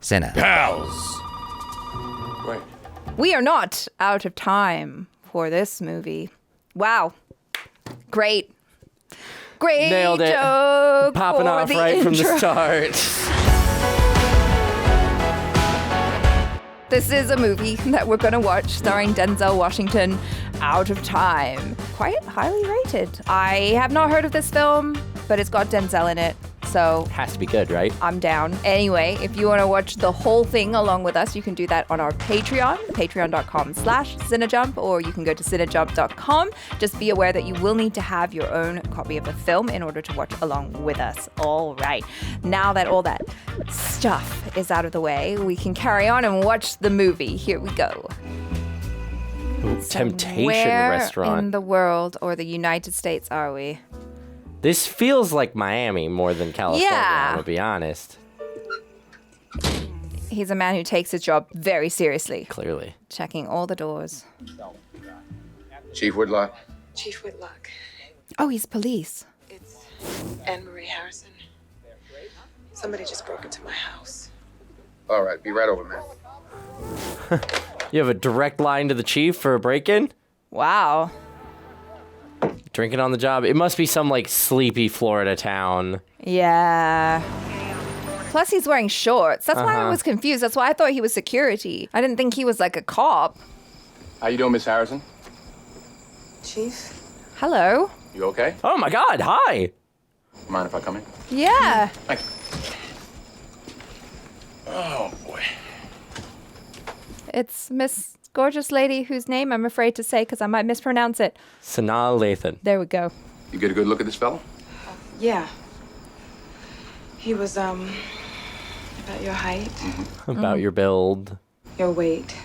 CinePals. Right. We are not out of time for this movie. Wow. Great. Great Nailed it. joke. Popping for off the right from the intro. start. This is a movie that we're going to watch starring Denzel Washington, Out of Time. Quite highly rated. I have not heard of this film, but it's got Denzel in it, so Has to be good, right? I'm down. Anyway, if you want to watch the whole thing along with us, you can do that on our Patreon, patreon.com/cinejump, or you can go to cinejump.com. Just be aware that you will need to have your own copy of the film in order to watch along with us. All right. Now that all that stuff is out of the way, we can carry on and watch the movie. Here we go. Ooh, Temptation Where Restaurant. in the world or the United States are we? This feels like Miami more than California, Yeah. I'm gonna be honest. He's a man who takes his job very seriously, Clearly. checking all the doors. Chief Whitlock. Chief Whitlock. Oh, he's police. It's Marai Harrison. Somebody just broke into my house. All right, be right over, man. You have a direct line to the chief for a break-in? Wow. Drinking on the job. It must be some like sleepy Florida town. Yeah. Plus, he's wearing shorts. That's why I was confused. That's why I thought he was security. I didn't think he was like a cop. How you doing, Miss Harrison? Chief? Hello. You okay? Oh my god, hi! Mind if I come in? Yeah. Thank you. Oh, boy. It's Miss Gorgeous Lady whose name I'm afraid to say because I might mispronounce it. Sanaa Lathan. There we go. You get a good look at this fellow? Yeah. He was, about your height, About your build. your weight.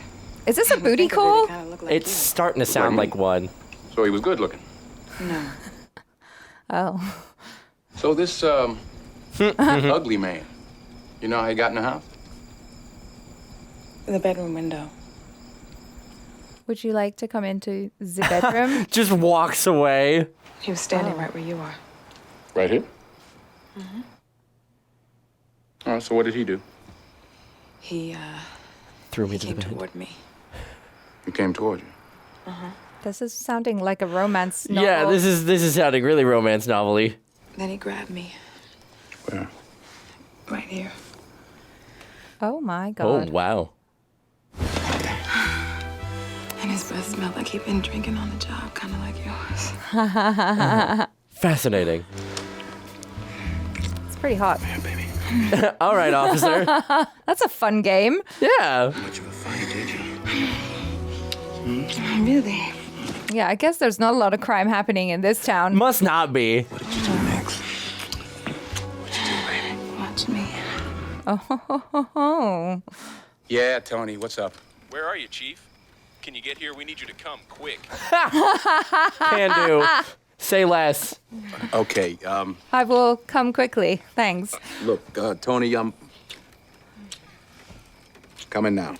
Is this a booty Think of it, call? it kinda looked like It's you. starting to sound like one. So he was good looking. No. Oh. So this, ugly man, you know how he got in the house? The bedroom window. Would you like to come into the bedroom? Just walks away. He was standing right where you are. Right here? Mm-hmm. All right, so what did he do? He, Threw me to the came bed. toward me. He came toward you. This is sounding like a romance novel. Yeah, this is sounding really romance novel-y. Then he grabbed me. Where? Right here. Oh my god. Oh, wow. And his breath smelled like he'd been drinking on the job, kind of like yours. Fascinating. It's pretty hot. Yeah, baby. All right, officer. That's a fun game. Yeah. Much of a fight, did you? Really? Yeah, I guess there's not a lot of crime happening in this town. Must not be. What did you do next? What'd you do, baby? Watch me. Oh. Yeah, Tony, what's up? Where are you, Chief? Can you get here? We need you to come quick. Can do. Say less. Okay, I will come quickly. Thanks. look, Tony, I'm coming now.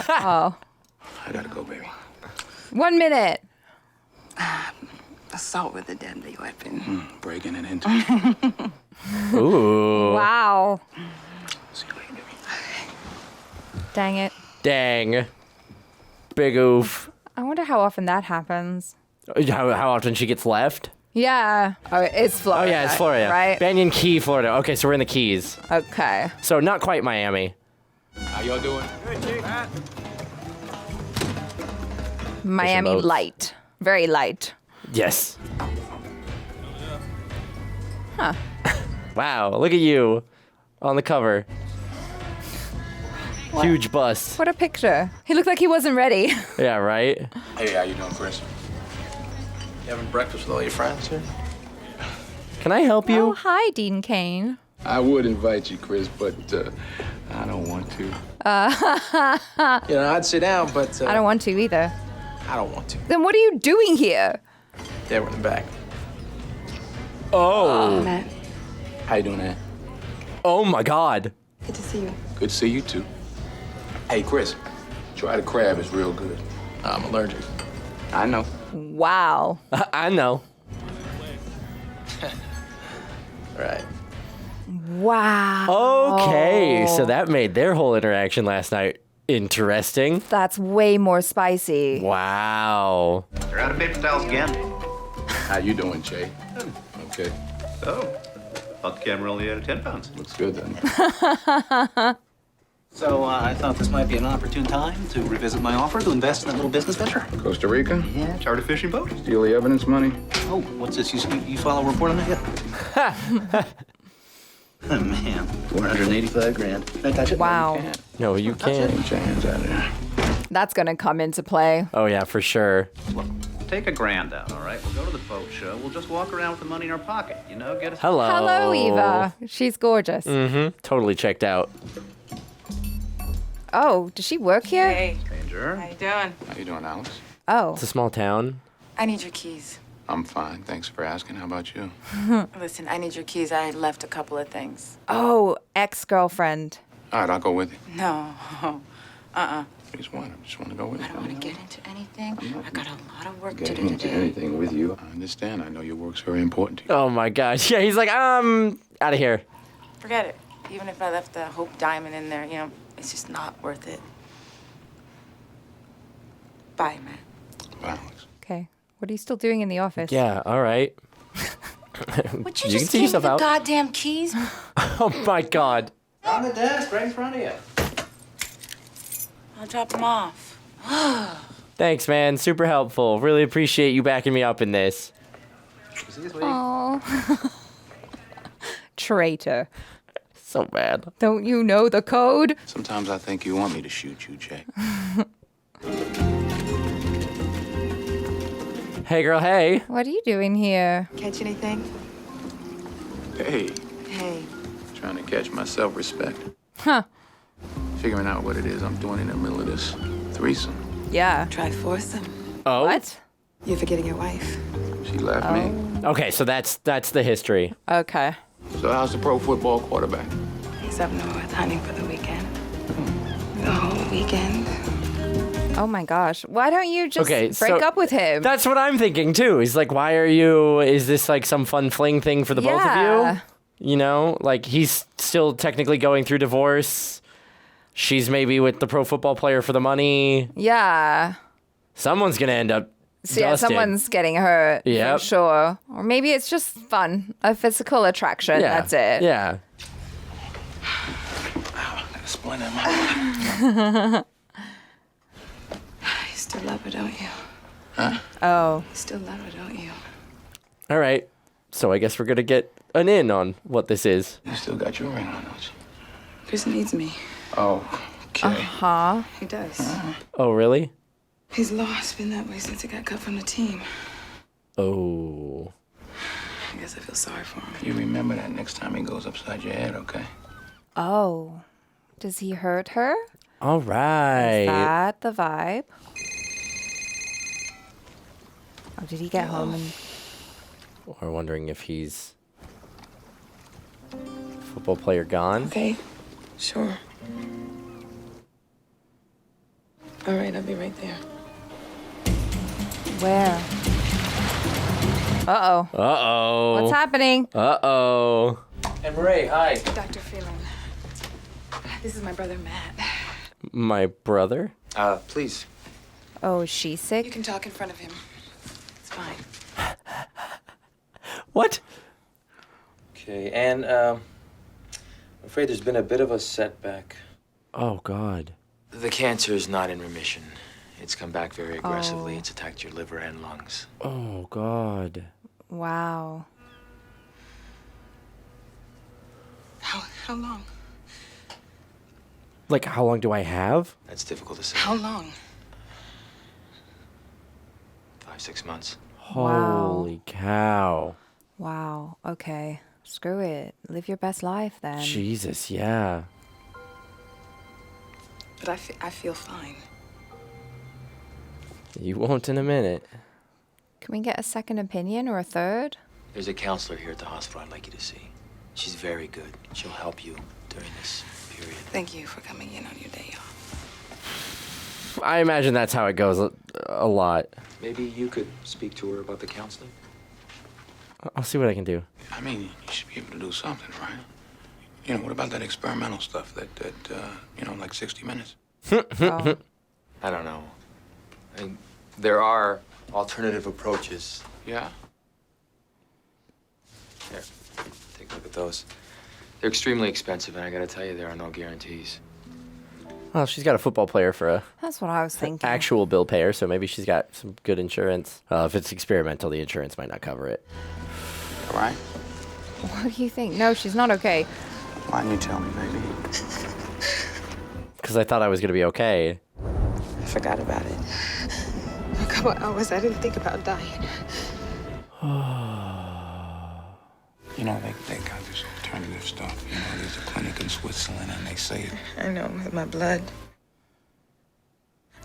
Oh. I gotta go, baby. 1 minute. Assault with a deadly weapon. Breaking and into. Ooh. Wow. See you later, baby. Dang it. Dang. Big oof. I wonder how often that happens. How often she gets left? Yeah. Oh, it's Oh, Florida. yeah, it's Florida. Right? Banyan Key, Florida. Okay, so we're in the Keys. Okay. So not quite Miami. How y'all doing? Miami boats. light. Very light. Yes. Huh. Wow, look at you on the cover. Huge bust. What a picture. He looked like he wasn't ready. Yeah, right? Hey, how you doing, Chris? You having breakfast with all your friends here? Can I help Oh, you? hi, Dean Cain. I would invite you, Chris, but I don't want to. You know, I'd sit down, but I don't want to either. I don't want to. Then what are you doing here? Yeah, we're in the back. Oh. Matt, How you doing, Ann? Oh my god. good to see you. Good to see you, too. Hey, Chris, try the crab. It's real good. I'm allergic. I know. Wow. I know. Right. Wow. Okay, so that made their whole interaction last night interesting. That's way more spicy. Wow. They're out of paper towels again. How you doing, Jay? Okay. Oh, thought the camera only had 10 pounds. Looks good, doesn't it? So I thought this might be an opportune time to revisit my offer to invest in a little business venture. Costa Rica? Yeah, charter fishing boat. Steal the evidence money? Oh, what's this? You file a report on that yet? Oh, man, 485 grand. Can I touch it? Wow. No, you can't. Get your hands out of there. That's going to come into play. Oh, yeah, for sure. Look, take $1,000 out, all right? We'll go to the boat show. We'll just walk around with the money in our pocket, you know? Get us. Hello. Hello, Eva. She's gorgeous. Totally checked out. Oh, does she work here? Hey, Stranger. how you doing? How you doing, Alice? Oh. It's a small town. I need your keys. I'm fine. Thanks for asking. How about you? Listen, I need your keys. I left a couple of things. Oh, ex-girlfriend. All right, I'll go with you. No. I just want to go with you. I don't want to get into anything. I got a lot of work to Getting do into today. anything with you. I understand. I know your work's very important to you. Oh, my gosh. Yeah, he's like, out of here. Forget it. Even if I left the Hope Diamond in there, you know, it's just not worth it. Bye, Matt. Bye, Alex. Okay. What are you still doing in the office? Yeah, all right. Would You you can just see give me yourself the out. goddamn keys? Oh, my God. On the desk, right in front of you. I'll drop them off. Thanks, man. Super helpful. Really appreciate you backing me up in this. Oh. Traitor. So bad. Don't you know the code? Sometimes I think you want me to shoot you, Jay. Hey, girl, hey. What are you doing here? Catch anything? Hey, Hey. trying to catch my self-respect. Huh. Figuring out what it is I'm doing in the middle of this threesome. Yeah. Try foursome. Oh. What? You're forgetting your wife. She left me. Okay, so that's the history. Okay. So how's the pro football quarterback? He's up north hunting for the weekend. The whole weekend. Oh my gosh. Why don't you just Okay, break so up with him? That's what I'm thinking too. He's like, why are you? Is this like some fun fling thing for the both of Yeah. you? You know, like he's still technically going through divorce. She's maybe with the pro football player for the money. Yeah. Someone's gonna end up. So yeah, dusted. someone's getting hurt. Yep. For sure. Or maybe it's just fun. A physical attraction. Yeah. That's it. Yeah. Got a splinter in my You still love her, don't you? Oh. You still love her, don't you? All right. So I guess we're gonna get an in on what this is. You still got your ring on, don't you? Chris needs me. Oh, okay. Huh? He does. Oh, really? He's lost. Been that way since he got cut from the team. Oh. I guess I feel sorry for him. You remember that next time he goes upside your head, okay? Oh. Does he hurt her? All right. Is that the vibe? Oh, did he get home and... We're wondering if he's football player gone. Okay. Sure. All right, I'll be right there. Where? Uh-oh. Uh-oh. What's happening? Uh-oh. And Merai, hi. Dr. Phelan. This is my brother, Matt. My brother? Please. Oh, is she You sick? can talk in front of him. It's fine. What? Okay, and I'm afraid there's been a bit of a setback. Oh, God. The cancer is not in remission. It's come back very aggressively. Oh. It's attacked your liver and lungs. Oh, God. Wow. How long? Like, how long do I have? That's difficult to say. How long? 5-6 months. Wow. Holy cow. Wow. Okay. Screw it. Live your best life then. Jesus, yeah. But I feel fine. You won't in a minute. Can we get a second opinion or a third? There's a counselor here at the hospital I'd like you to see. She's very good. She'll help you during this period. Thank you for coming in on your day off. I imagine that's how it goes a lot. Maybe you could speak to her about the counseling? I'll see what I can do. I mean, you should be able to do something, right? You know, what about that experimental stuff that like 60 Minutes? Oh. I don't know. I mean, there are alternative approaches. Yeah? Here, take a look at those. They're extremely expensive, and I gotta tell you, there are no guarantees. Well, she's got a football player for a That's what I was thinking. actual bill payer, so maybe she's got some good insurance. If it's experimental, the insurance might not cover it. All right? What do you think? No, she's not okay. Why didn't you tell me, baby? Because I thought I was going to be okay. I forgot about it. A couple hours, I didn't think about dying. You know, they got this alternative stuff. You know, there's a clinic in Switzerland, and they say it. I know, with my blood.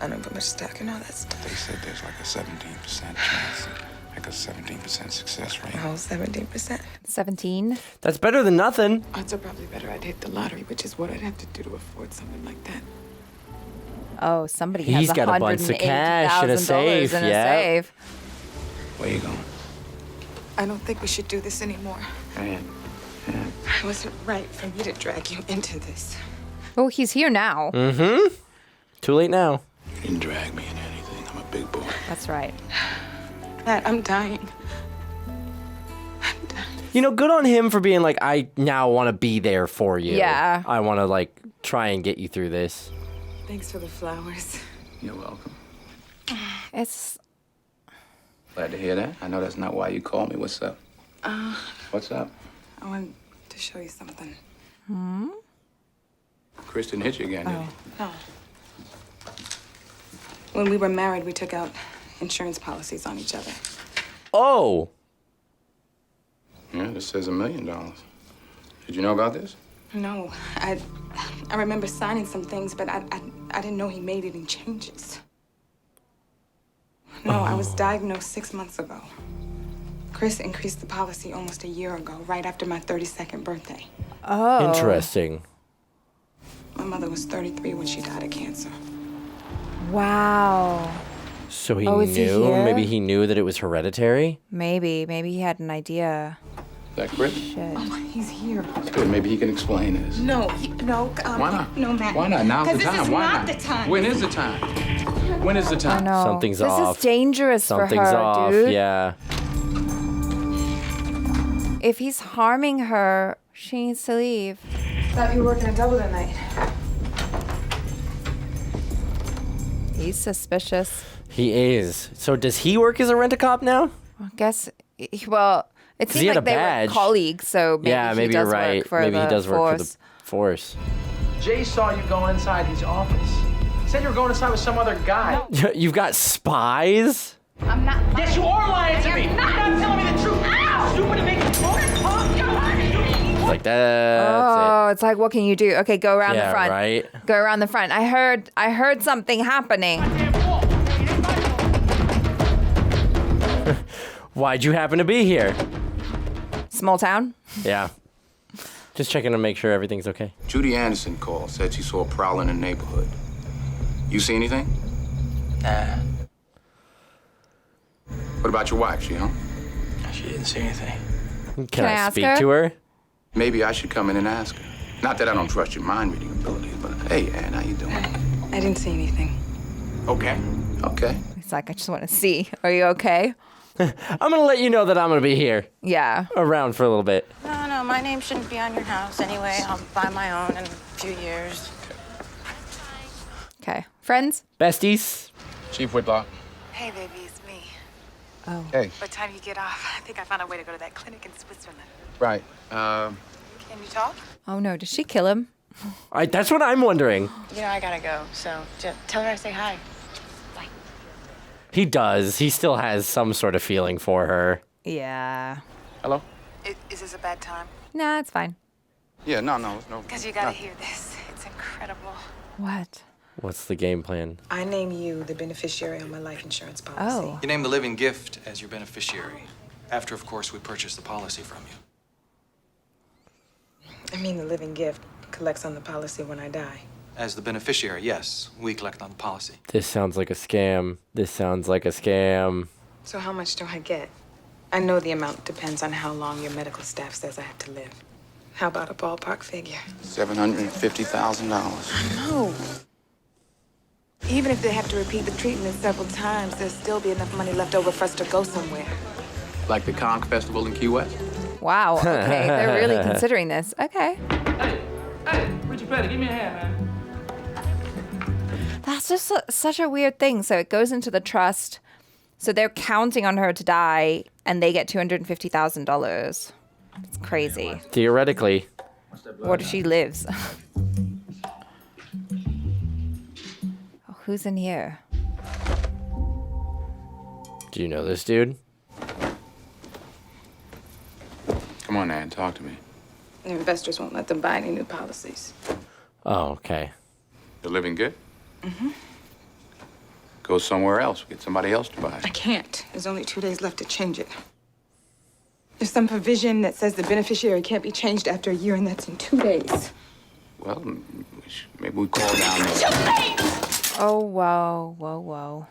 I don't put much stock in all that stuff. They said there's like a 17% chance, like a 17% success rate. Oh, 17%. 17. That's better than nothing. Odds are probably better I'd hit the lottery, which is what I'd have to do to afford something like that. Oh, somebody He's has got a bunch of cash in a safe, $180,000 in a yeah. safe. Where you going? I don't think we should do this anymore. Man. It wasn't right for me to drag you into this. Oh, he's here now. Mm-hmm. Too late now. You didn't drag me in anything. I'm a big boy. That's right. Matt, I'm dying. You know, good on him for being like, I now want to be there for you. Yeah. I want to, like, try and get you through this. Thanks for the flowers. You're welcome. It's Glad to hear that. I know that's not why you called me. What's up? What's up? I wanted to show you something. Chris didn't hit you again, did he? No. When we were married, we took out insurance policies on each other. Oh. Yeah, this says $1 million. Did you know about this? No, I remember signing some things, but I didn't know he made any changes. No, I was diagnosed 6 months ago. Chris increased the policy almost a year ago, right after my 32nd birthday. oh. Interesting. My mother was 33 when she died of cancer. Wow. So he Is he knew? here? Maybe he knew that it was hereditary? Maybe he had an idea. Is that Chris? Shit. He's here. Good. Maybe he can explain this. No, Why not? No, Matt. Why not? Now's the 'Cause time. This is Why not not? the time. When is the time? When is the I time? know. Something's this off. is dangerous Something's for her, off, dude. yeah. If he's harming her, she needs to leave. Thought you were working a double tonight. He's suspicious. He is. So does he work as a rent-a-cop now? I guess. Well, it 'Cause he seemed had like a they badge. were colleagues, so maybe yeah, he maybe does you're right. work for Maybe the he does work force. for the force. Jay saw you go inside his office. He said you were going inside with some other guy. You've got spies? I'm not. Yes, you are lying to me. You're not telling me the truth. Stupid to make you talk. Like that's Oh, it's like, what can you do? Okay, go around Yeah, the front. right. Go around the front. I heard something happening. it. Why'd you happen to be here? Small town. Yeah. Just checking to make sure everything's okay. Judy Anderson called. Said she saw a prowler in the neighborhood. You see anything? Nah, What about your wife? She home? she didn't see anything. Can I I ask speak her? to her? Maybe I should come in and ask her. Not that I don't trust your mind-reading abilities, but hey, Ann, how you doing? I didn't see anything. Okay. Okay. It's like, I just want to see. Are you okay? I'm gonna let you know that I'm gonna be here Yeah. around for a little bit. No, my name shouldn't be on your house anyway. I'll buy my own in a few years. Okay. Friends? Besties? Chief Whitlock. Hey, baby, it's me. Oh. Hey. What time you get off? I think I found a way to go to that clinic in Switzerland. Right. Can you talk? Oh no, did she kill him? That's what I'm wondering. You know, I gotta go, so just tell her I say hi. He does. He still has some sort of feeling for her. Yeah. Hello? Is this a bad time? Nah, it's fine. Yeah, no. Because you gotta hear this. It's incredible. What? What's the game plan? I name you the beneficiary on my life insurance policy. Oh. You name the living gift as your beneficiary. After, of course, we purchase the policy from you. I mean, the living gift collects on the policy when I die. As the beneficiary, yes, we collect on the policy. This sounds like a scam. This sounds like a scam. So how much do I get? I know the amount depends on how long your medical staff says I have to live. How about a ballpark figure? $750,000. No. Even if they have to repeat the treatment several times, there'll still be enough money left over for us to go somewhere. Like the Conch Festival in Key West? Wow. Okay, they're really considering this. Okay. Hey, Richard Petty, give me a hand, man. That's just such a weird thing. So it goes into the trust. So they're counting on her to die, and they get $250,000. It's crazy. Theoretically. What if she lives? Oh, who's in here? Do you know this dude? Come on, Ann, talk to me. The investors won't let them buy any new policies. Oh, okay. They're living good? Mm-hmm. Go somewhere else. Get somebody else to buy it. I can't. There's only 2 days left to change it. There's some provision that says the beneficiary can't be changed after a year, and that's in 2 days. Well, maybe we call down there. Oh, whoa, whoa, whoa.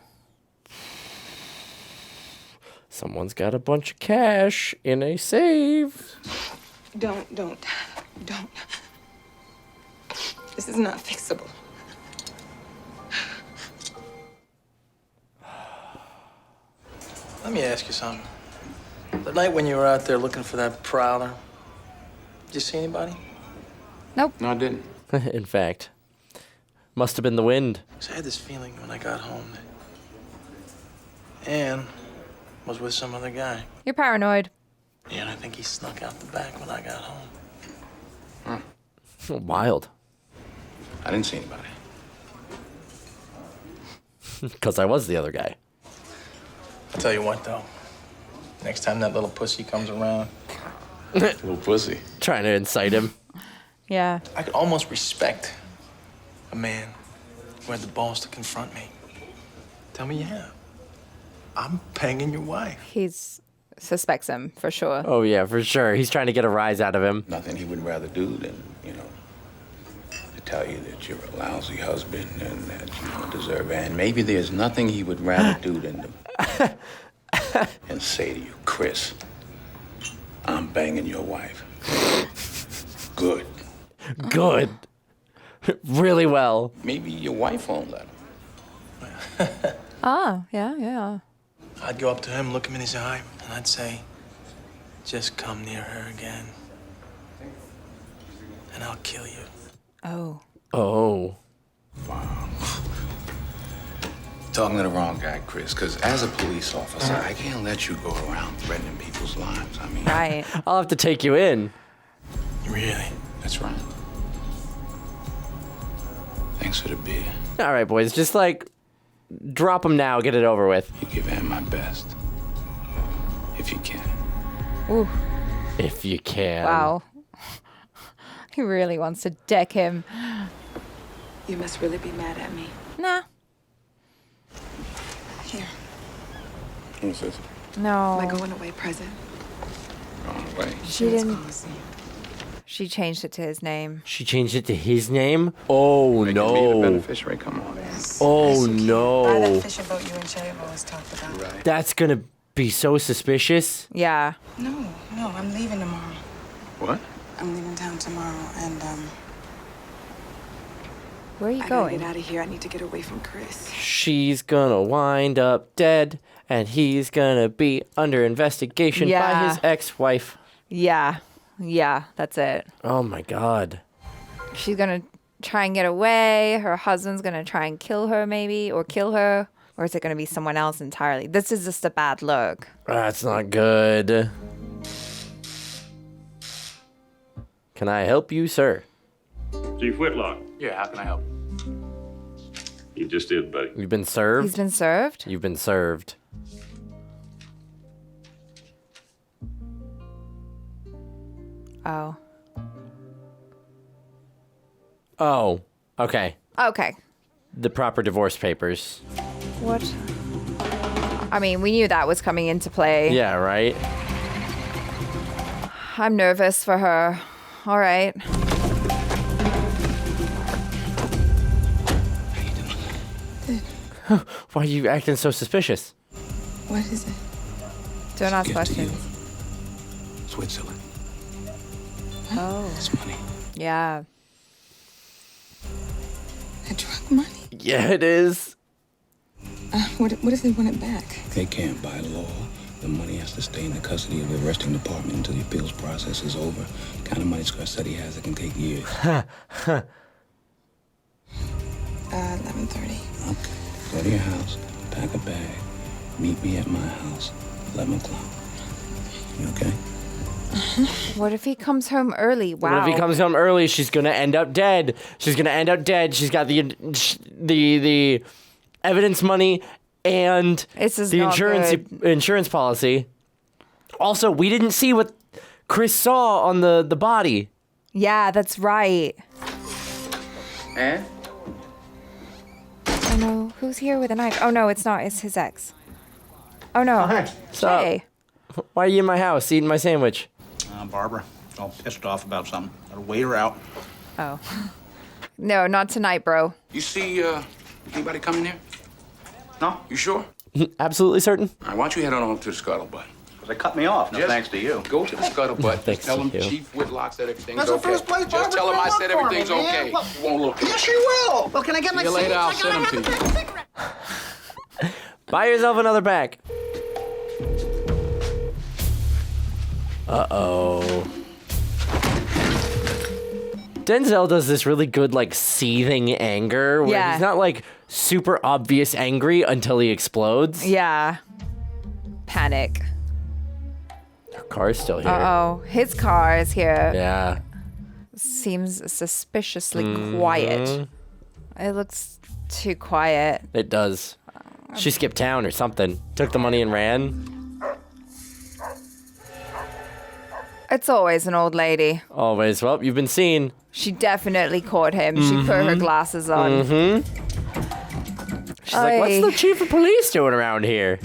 Someone's got a bunch of cash in a safe. Don't. This is not fixable. Let me ask you something. The night when you were out there looking for that prowler, did you see anybody? Nope. No, I didn't. In fact. Must have been the wind. 'Cause I had this feeling when I got home that Ann was with some other guy. You're paranoid. Yeah, and I think he snuck out the back when I got home. Wild. I didn't see anybody. Because I was the other guy. I'll tell you what, though. Next time that little pussy comes around, Little pussy. Trying to incite him. Yeah. I could almost respect a man who had the balls to confront me. Tell me you have. I'm banging your wife. He's suspects him for sure. Oh, yeah, for sure. He's trying to get a rise out of him. Nothing he would rather do than, to tell you that you're a lousy husband and that you don't deserve it. And maybe there's nothing he would rather do than to and say to you, Chris, I'm banging your wife. Good. Good. Really well. Maybe your wife won't let him. Ah, yeah. I'd go up to him, look him in his eye, and I'd say, just come near her again, and I'll kill you. Oh. Oh. Wow. Talking to the wrong guy, Chris, because as a police officer, I can't let you go around threatening people's lives. I mean... Right. I'll have to take you in. Really? That's right. Thanks for the beer. All right, boys. Just, drop him now. Get it over with. You give Ann my best. If you can. Ooh. If you can. Wow. He really wants to deck him. You must really be mad at me. Nah. Here. What's this? No. My going away present. Wrong way. She didn't. She changed it to his name. She changed it to his name? Oh, Making me the no. beneficiary. Come on. Oh, Buy that no. fishing boat you and Cherry always talked about. Right. That's going to be so suspicious. Yeah. No, I'm leaving tomorrow. What? I'm leaving town tomorrow, and Where are you I gotta going? get out of here. I need to get away from Chris. She's gonna wind up dead, and he's gonna be under investigation by Yeah. his ex-wife. Yeah. Yeah, that's it. Oh my god. She's gonna try and get away. Her husband's gonna try and kill her, maybe, or kill her. Or is it gonna be someone else entirely? This is just a bad look. That's not good. Can I help you, sir? Chief Whitlock, Yeah, how can I help? you just did, buddy. You've been served? He's been served? You've been served. Oh. Oh, okay. Okay. The proper divorce papers. What? I mean, we knew that was coming into play. Yeah, right? I'm nervous for her. All right. Why are you acting so suspicious? What is it? Don't ask Get to you. questions. Switzerland. Oh. It's money. Yeah. A drug money? Yeah, it is. What if they want it back? They can't by law. The money has to stay in the custody of the arresting department until the appeals process is over. The kind of money Scott said he has, it can take years. 11:30. Okay. Go to your house, pack a bag, meet me at my house, 11 o'clock. You okay? What if he comes home early? Wow. What if he comes home early? She's gonna end up dead. She's gonna end up dead. She's got the evidence money and This is the not insurance policy. Also, we didn't see what Chris saw on the body. Yeah, that's right. And? Oh no, who's here with a knife? Oh no, it's not. It's his ex. Oh no. What's up? Hey. Why are you in my house eating my sandwich? Barbara, all pissed off about something. Gotta wait her out. Oh. No, not tonight, bro. You see, anybody coming here? No? You sure? Absolutely certain. All right, why don't you head on over to the scuttlebutt? Because they cut me off. No Just thanks to you. Go to the scuttlebutt. Thanks Tell to them you. Chief Whitlock said everything's That's the okay. first place Just tell him I said everything's okay. Well, You won't look. yes, you will. Well, can I get my See you later, seat? I'll I gotta send 'em have to the you. cigarette. Buy yourself another pack. Uh-oh. Denzel does this really good, like, seething anger where Yeah. he's not, like, super obvious angry until he explodes. Yeah. Panic. Her car's still here. Uh-oh. His car is here. Yeah. Seems suspiciously quiet. It looks too quiet. It does. She skipped town or something. Took the money and ran. It's always an old lady. Always. Well, you've been seen. She definitely caught him. She put her glasses on. She's like, what's Aye. the chief of police doing around here?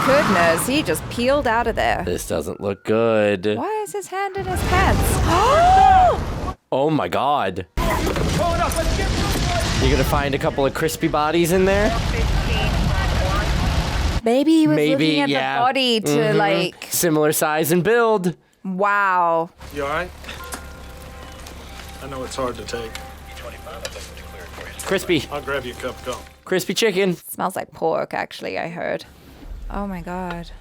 Goodness, he just peeled out of there. This doesn't look good. Why is his hand in his pants? Oh my god. You gonna find a couple of crispy bodies in there? Maybe he was Maybe, looking at yeah. the body to like. Similar size and build. Wow. You all right? I know it's hard to take. Crispy. I'll grab you a cup of coffee. Crispy chicken. Smells like pork, actually, I heard. Oh my god.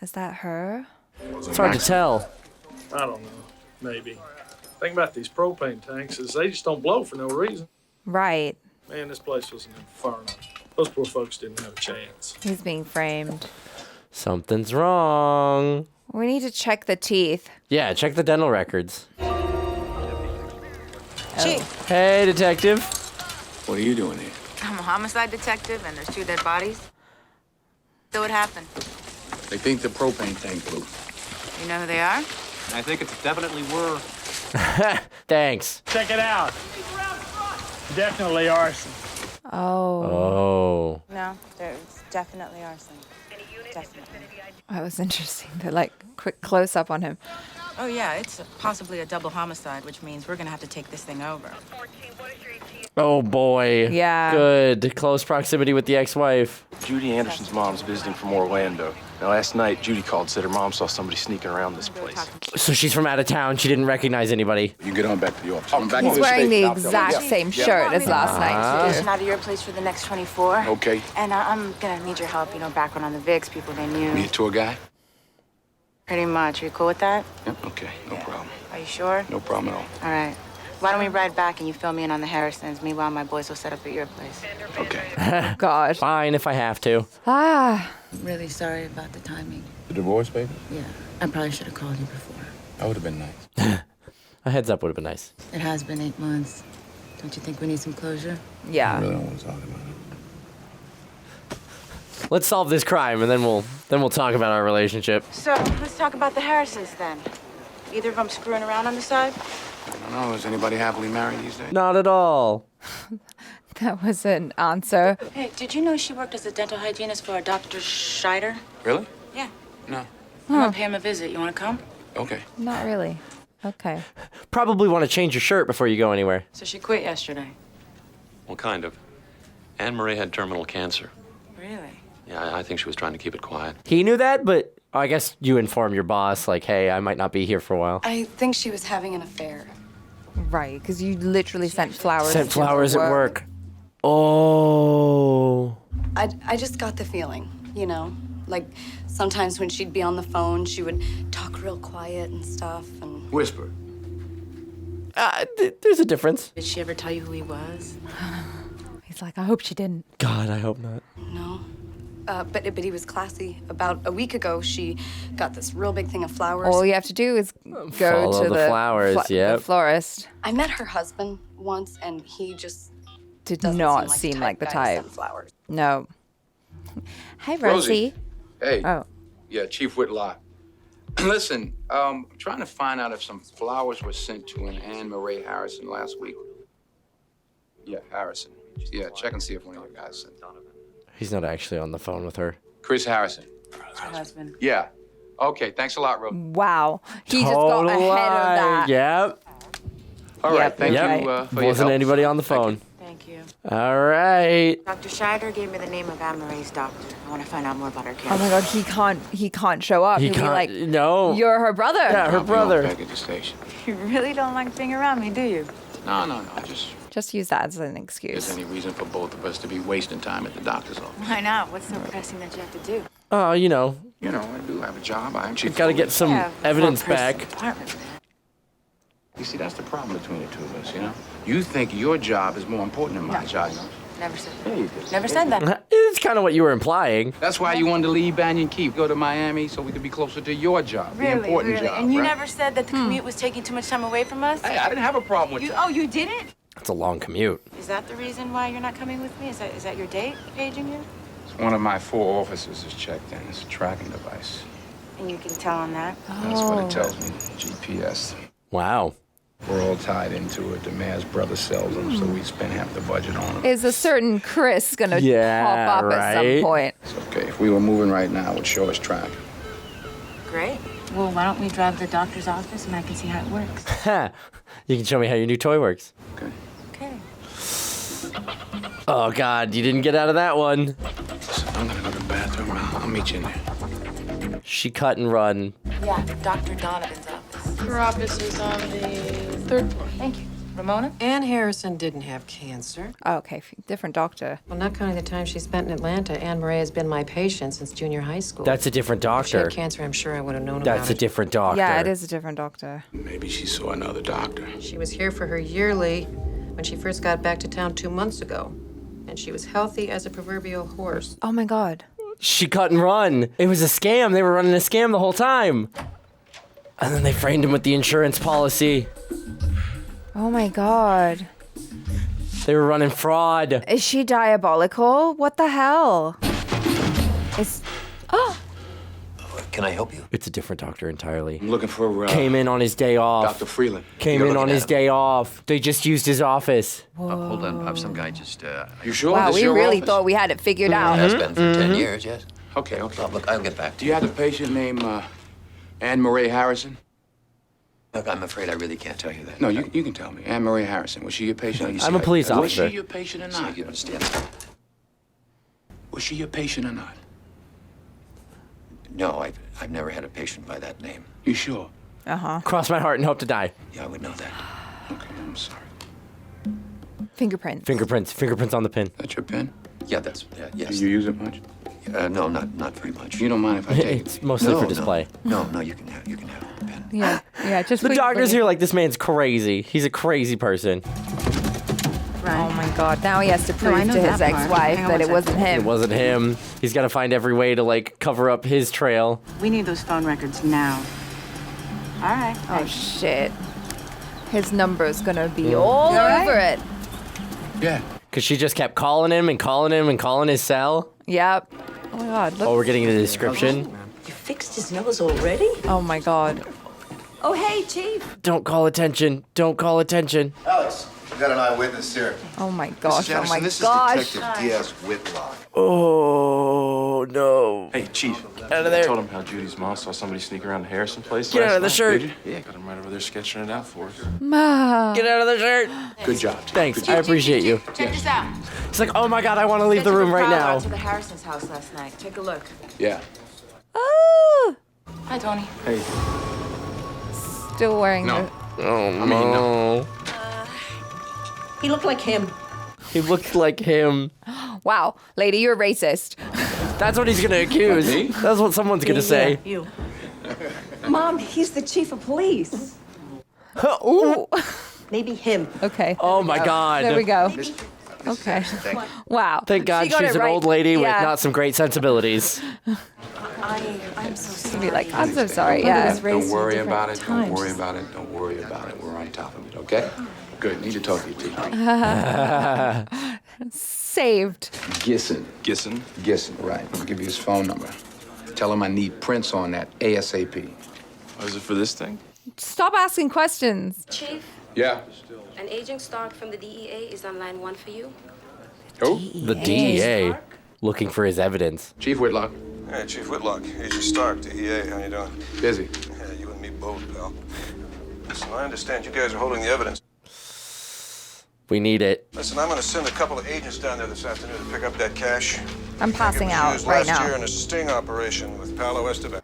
Is that her? It's hard to tell. I don't know. Maybe. Thing about these propane tanks is they just don't blow for no reason. Right. Man, this place was an inferno. Those poor folks didn't have a chance. He's being framed. Something's wrong. We need to check the teeth. Yeah, check the dental records. Chief, Hey, detective. What are you doing here? I'm a homicide detective, and there's 2 dead bodies. So what happened? They think the propane tank blew. You know who they are? I think it's definitely were. Thanks. Check it out. Definitely arson. Oh. Oh. No, there's definitely arson. Definitely. That was interesting. The like quick close up on him. Oh yeah, it's possibly a double homicide, which means we're gonna have to take this thing over. Oh boy. Yeah. Good. Close proximity with the ex-wife. Judy Anderson's mom's visiting from Orlando. Now, last night, Judy called, said her mom saw somebody sneaking around this place. So she's from out of town. She didn't recognize anybody. You get on back to the office. I'm back He's to the wearing station. the I'll tell exact you. same shirt as last night. Station out of your place for the next 24. Okay. And I'm gonna need your help, background on the Vicks, people they knew. Need a tour guy? Pretty much. Are you cool with that? Yep. Okay, no problem. Are you sure? No problem at all. All right. Why don't we ride back and you fill me in on the Harrisons? Meanwhile, my boys will set up at your place. Okay. God. Fine if I have to. Ah. I'm really sorry about the timing. The divorce, baby? Yeah, I probably should have called you before. That would have been nice. A heads up would have been nice. It has been 8 months. Don't you think we need some closure? I Yeah. really don't want to talk about it. Let's solve this crime and then we'll talk about our relationship. So, let's talk about the Harrisons then. Either of them screwing around on the side? I don't know. Is anybody happily married these days? Not at all. That was an answer. Hey, did you know she worked as a dental hygienist for a Dr. Scheider? Really? Yeah. No. I'm gonna pay him a visit. You wanna come? Okay. Not really. Okay. Probably want to change your shirt before you go anywhere. So she quit yesterday. Well, kind of. Merai had terminal cancer. Really? Yeah, I think she was trying to keep it quiet. He knew that, but I guess you inform your boss, like, hey, I might not be here for a while. I think she was having an affair. Right, because you literally sent flowers. Sent flowers at work. Oh. I just got the feeling, you know? Like, sometimes when she'd be on the phone, she would talk real quiet and stuff, and... Whisper. There's a difference. Did she ever tell you who he was? He's like, I hope she didn't. God, I hope not. No. But he was classy. About a week ago, she got this real big thing of flowers. All you have to do is go Follow to the flowers, the florist. I met her husband once, and he just Did not seem like the type. Flowers. No. Hi, Rosie. Hey. Oh. Yeah, Chief Whitlock. Listen, I'm trying to find out if some flowers were sent to an Merai Harrison last week. Yeah, Harrison. Yeah, check and see if one of you guys sent. He's not actually on the phone with her. Chris Harrison. Her husband. Yeah. Okay, thanks a lot, Rose. Wow. He just got ahead of that. Yep. All right, thank Yep. you for your Wasn't help. anybody on the phone. Thank you. All right. Dr. Scheider gave me the name of Merai's doctor. I want to find out more about her Oh cancer. my God, he can't show up. He He'll be can't. like, No. you're her brother. Yeah, her brother. Back at the station. You really don't like being around me, do you? No. Just use that as an There's excuse. any reason for both of us to be wasting time at the doctor's office. Why not? What's so pressing that you have to do? Oh, you know. You know, I do have a job. I'm chief. Got to get some evidence back. You see, that's the problem between the two of us, you know? You think your job is more important than my job. Never said Yeah, that. you did. Never said that. It's kind of what you were implying. That's why you wanted to leave Banyan Keep, go to Miami, so we could be closer to your job, the important job. And you right? never said that the commute was taking too much time away from us? Hey, I didn't have a problem with you. that. Oh, you didn't? It's a long commute. Is that the reason why you're not coming with me? Is that your date paging you? One of my 4 officers is checked in. It's a tracking device. And you can tell on that? That's what it tells me. GPS. Wow. We're all tied into it. The mayor's brother sells them, so we spend half the budget on them. Is a certain Chris gonna pop up at some point? It's okay. If we were moving right now, it would show us traffic. Great. Well, why don't we drive to the doctor's office and I can see how it works? You can show me how your new toy works. Okay. Okay. Oh, God, you didn't get out of that one. Listen, I'm gonna go to the bathroom. I'll meet you in there. She cut and run. Yeah, Dr. Donovan's office. Her office is on the 3rd floor. Thank you. Ramona? Ann Harrison didn't have cancer. Oh, okay, different doctor. Well, not counting the time she spent in Atlanta, Ann Merai has been my patient since junior high school. That's a different If she doctor. had cancer, I'm sure I would have known That's about a it. different doctor. Yeah, it is a different doctor. Maybe she saw another doctor. She was here for her yearly when she first got back to town 2 months ago. And she was healthy as a proverbial horse. Oh my God. She cut and run. It was a scam. They were running a scam the whole time. And then they framed him with the insurance policy. Oh my God. They were running fraud. Is she diabolical? What the hell? It's... Oh! Can I help you? It's a different doctor entirely. I'm looking for, Came in on his day off. Dr. Freeland. Came in on his day off. They just used his office. Hold on, some guy just, You sure? Wow, This we your really office? thought we had it figured out. Has been for 10 years, yes. Okay. Look, I'll get back to Do you have a patient named Ann Merai Harrison? Look, I'm afraid I really can't tell you that. No, you can tell me. Ann Merai Harrison. Was she your patient? Or you I'm a police Was officer. she your patient or So not? you understand? Was she your patient or not? No, I've never had a patient by that name. You sure? Uh-huh. Cross my heart and hope to die. Yeah, I would know that. Okay, I'm sorry. Fingerprints. Fingerprints on the pin. That's your pen? Yeah, yes. Do you use it much? No, not very much. You don't mind if I take it? It's mostly for display. No, you can have the pen. Yeah, just The wait, doctor's wait. here like, this man's crazy. He's a crazy person. Oh my God, now he has to No, I prove know to his that part. ex-wife Hang on that one it wasn't second. It him. wasn't him. He's got to find every way to, like, cover up his trail. We need those phone records now. All right. Oh shit. His number's gonna be all over it. Yeah. Because she just kept calling him and calling him and calling his cell. Yep. Oh my God, look. Oh, we're getting the description. You fixed his nose already? Oh my God. Oh, hey, Chief. Don't call attention. Don't call attention. Alex, we got an eyewitness here. Oh my gosh, Mrs. oh my Anderson, this gosh. is Detective Diaz Whitlock. Oh, no. Hey, Chief. Out of there. I told him how Judy's mom saw somebody sneak around the Harrison place Get last out of the night. shirt. Did you? Yeah, got him right over there sketching it out for us. Ma. Get out of the shirt. Good job. Thanks. I appreciate you. Check this out. It's like, oh my God, I want to leave the room right now. To the Harrison's house last night. Take a look. Yeah. Oh. Hi, Tony. Hey. Still wearing No. the... Oh, no. He looked like him. He looked like him. Wow, lady, you're racist. That's what he's gonna accuse. That's what someone's gonna say. You. Mom, he's the chief of police. Ooh. Maybe him. Okay. Oh my God. There we go. Okay. Wow. Thank God She got she's it an right. old lady with Yeah. not some great sensibilities. I'm so sorry. Be like, I'm so sorry. Mother Yeah. was raised Don't worry in about it. different Don't worry times. about it. Don't worry about it. We're on top of it, okay? Good. Need to talk to you, T. Saved. Gisson. Gisson? Gisson, right. I'll give you his phone number. Tell him I need prints on that ASAP. Oh, is it for this thing? Stop asking questions. Chief, Yeah. an Agent Stark from the DEA is on line 1 for you. Who? The DEA looking for his evidence. Chief Whitlock. Hey, Chief Whitlock. Agent Stark, DEA. How you doing? Busy. Yeah, you and me both, pal. Listen, I understand you guys are holding the evidence. We need it. Listen, I'm gonna send a couple of agents down there this afternoon to pick up that cash. I'm passing It was out used right last year now. in a sting operation with Paolo Esteban.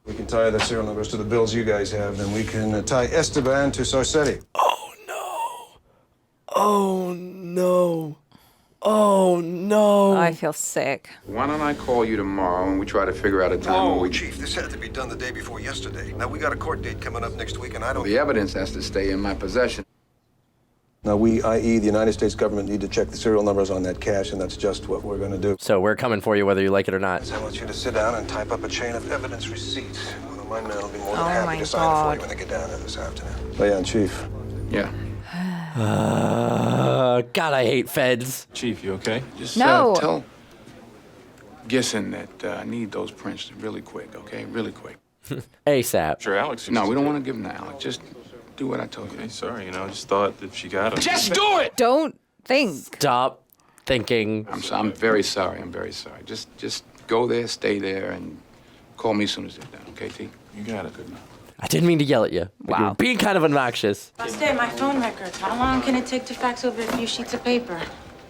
We can tie the serial numbers to the bills you guys have, then we can tie Esteban to Sarcetti. Oh no. Oh no. Oh no. I feel sick. Why don't I call you tomorrow and we try to figure out a time when Oh, we... Chief, this had to be done the day before yesterday. Now, we got a court date coming up next week, and I don't... The evidence has to stay in my possession. Now, we, i.e. the United States government, need to check the serial numbers on that cash, and that's just what we're gonna do. So we're coming for you whether you like it or not. I want you to sit down and type up a chain of evidence receipts. One of my men will be more than Oh happy my to sign it for God. you when they get down there this afternoon. Oh, yeah, and Chief. Yeah. God, I hate feds. Chief, you okay? Just No. Tell Gisson that I need those prints really quick, okay? Really quick. ASAP. Sure, Alex. No, we don't want to give them to Alex. Just do what I told you. Okay, sorry, just thought that she got him. Just do it! Don't think. Stop thinking. I'm very sorry. I'm very sorry. Just go there, stay there, and call me as soon as they're done, okay, T? You got it. Good enough. I didn't mean to yell at you. But Wow. You're being kind of obnoxious. Stay, my phone records. How long can it take to fax over a few sheets of paper?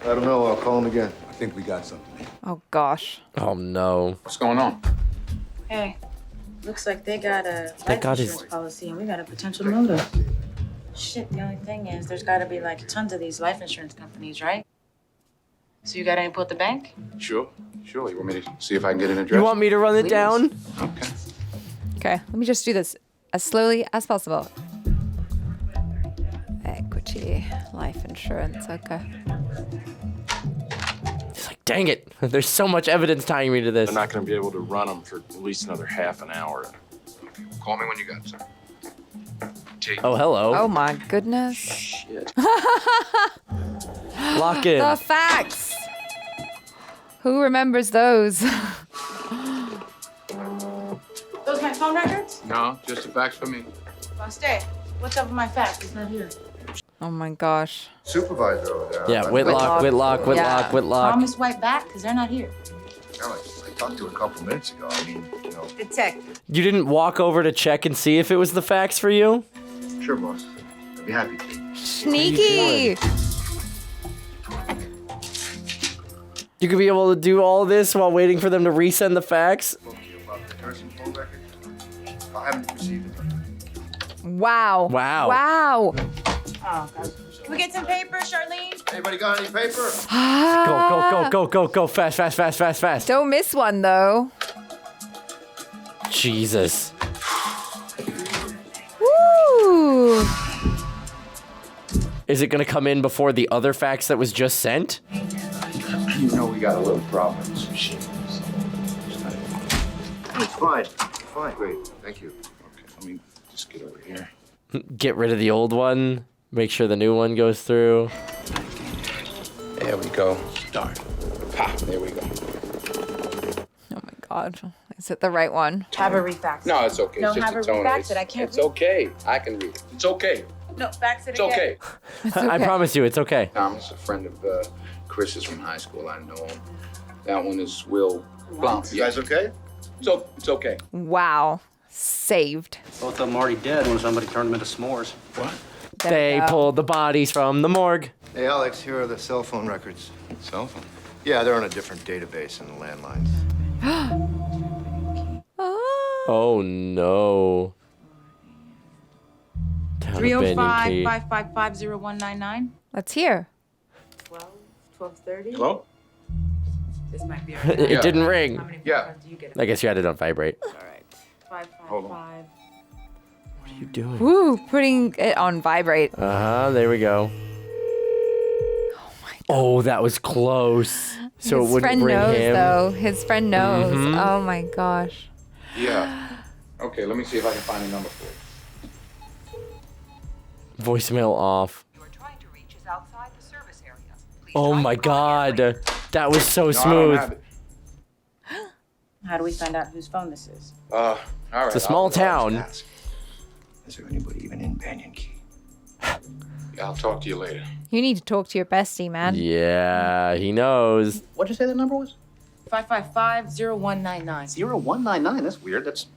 I don't know. I'll call him again. I think we got something. Oh gosh. Oh no. What's going on? Hey, looks like they got a Thank God life he's- insurance policy, and we got a potential motive. Shit, the only thing is there's got to be like tons of these life insurance companies, right? So you got any pull at the bank? Sure. Sure. You want me to see if I can get an address? You want me to run it down? Okay. Okay, let me just do this as slowly as possible. Equity, life insurance, okay. It's like, dang it. There's so much evidence tying me to this. They're not going to be able to run them for at least another half an hour. Call me when you got it, sir. T. Oh, hello. Oh my goodness. Shit. Lock in. The facts. Who remembers those? Those my phone records? No, just a fax for me. Stay. What's up with my fax? It's not here. Oh my gosh. Supervisor over there. Yeah, Whitlock. Yeah. Promise white back, because they're not here. Alex, I talked to her a couple minutes ago. I mean, Detective. You didn't walk over to check and see if it was the fax for you? Sure, boss. I'd be happy to. Sneaky. You could be able to do all this while waiting for them to resend the fax? Phone record? I haven't received it. Wow. Wow. Wow. Oh, God. Can we get some paper, Charlene? Anybody got any paper? Go. Fast. Don't miss one though. Jesus. Woo. Is it going to come in before the other fax that was just sent? You know we got a little problem with some shit. It's fine. Fine. Great. Thank you. Okay, let me just get over here. Get rid of the old one. Make sure the new one goes through. There we go. Darn. Ha, there we go. Oh my god. Is it the right one? Have a refax. No, it's okay. No, it's just have a her tone. refax it. I can't It's read. okay. I can read it. It's okay. No, fax it It's again. okay. I promise you, it's okay. Thomas, a friend of Chris's from high school. I know him. That one is Will Blump. You guys okay? It's okay. Wow. Saved. Both of them already dead when somebody turned them into s'mores. What? There They we go. pulled the bodies from the morgue. Hey, Alex, here are the cell phone records. Cell phone? Yeah, they're on a different database in the landlines. Ah. Oh no. Town abandoned key. 305-555-0199. Let's hear. 12:30. Hello? This might be our It didn't ring. Yeah. I guess you had it on vibrate. All right. 555. What are you doing? Woo, putting it on vibrate. There we go. Oh, that was close. So His it wouldn't friend bring knows, him. though. His friend knows. Mhm. Oh my gosh. Yeah. Okay, let me see if I can find a number for you. Voicemail off. Oh my god. That was so smooth. How do we find out whose phone this is? All right. It's a small town. Is there anybody even in Banyan Key? I'll talk to you later. You need to talk to your bestie, man. Yeah, he knows. What'd you say the number was? 555-0199. 0199. That's weird. That's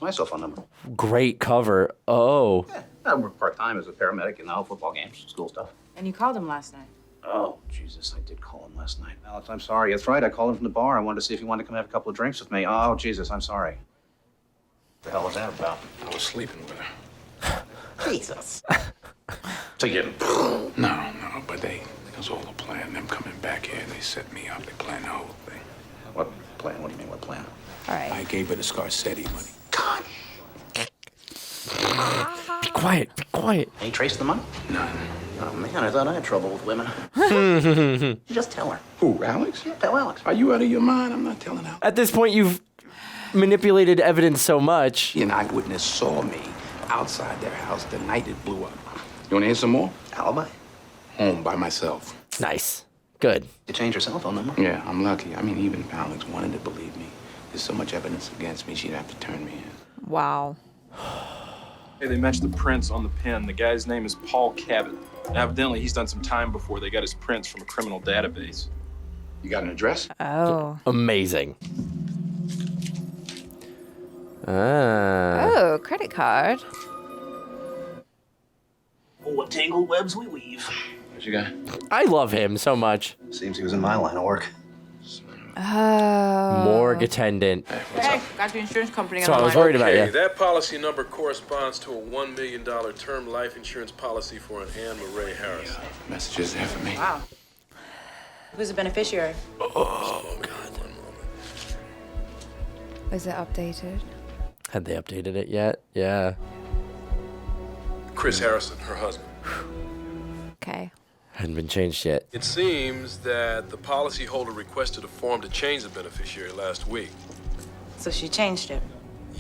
my cell phone number. Great cover. Oh. I work part-time as a paramedic in football games, school stuff. And you called him last night. Oh, Jesus, I did call him last night. Alex, I'm sorry. That's right. I called him from the bar. I wanted to see if he wanted to come have a couple of drinks with me. Oh, Jesus, I'm sorry. What the hell was that about? I was sleeping with her. Jesus. So you... No, but it was all a plan. Them coming back here, they set me up. They planned the whole thing. What plan? What do you mean, what plan? All right. I gave her the Scarcetti money. God. Be quiet. Be quiet. Any trace of the money? None. Oh, man, I thought I had trouble with women. Just tell her. Who, Alex? Yeah, tell Alex. Are you out of your mind? I'm not telling Alex. At this point, you've manipulated evidence so much. An eyewitness saw me outside their house the night it blew up. You want to hear some more? Alibi. Home by myself. Nice. Good. You changed your cell phone number? Yeah, I'm lucky. I mean, even if Alex wanted to believe me, there's so much evidence against me, she'd have to turn me in. Wow. Hey, they matched the prints on the pen. The guy's name is Paul Cabot. And evidently, he's done some time before they got his prints from a criminal database. You got an address? Oh. Amazing. Oh, credit card. Oh, what tangled webs we weave. What you got? I love him so much. Seems he was in my line of work. Oh. Morgue attendant. Hey, got the insurance company So on I the was line. worried about you. That policy number corresponds to a $1 million term life insurance policy for an Anne Merai Harris. Messages there for me. Wow. Who's the beneficiary? Oh, God. Is it updated? Had they updated it yet? Yeah. Chris Harrison, her husband. Okay. Hadn't been changed yet. It seems that the policyholder requested a form to change the beneficiary last week. So she changed it.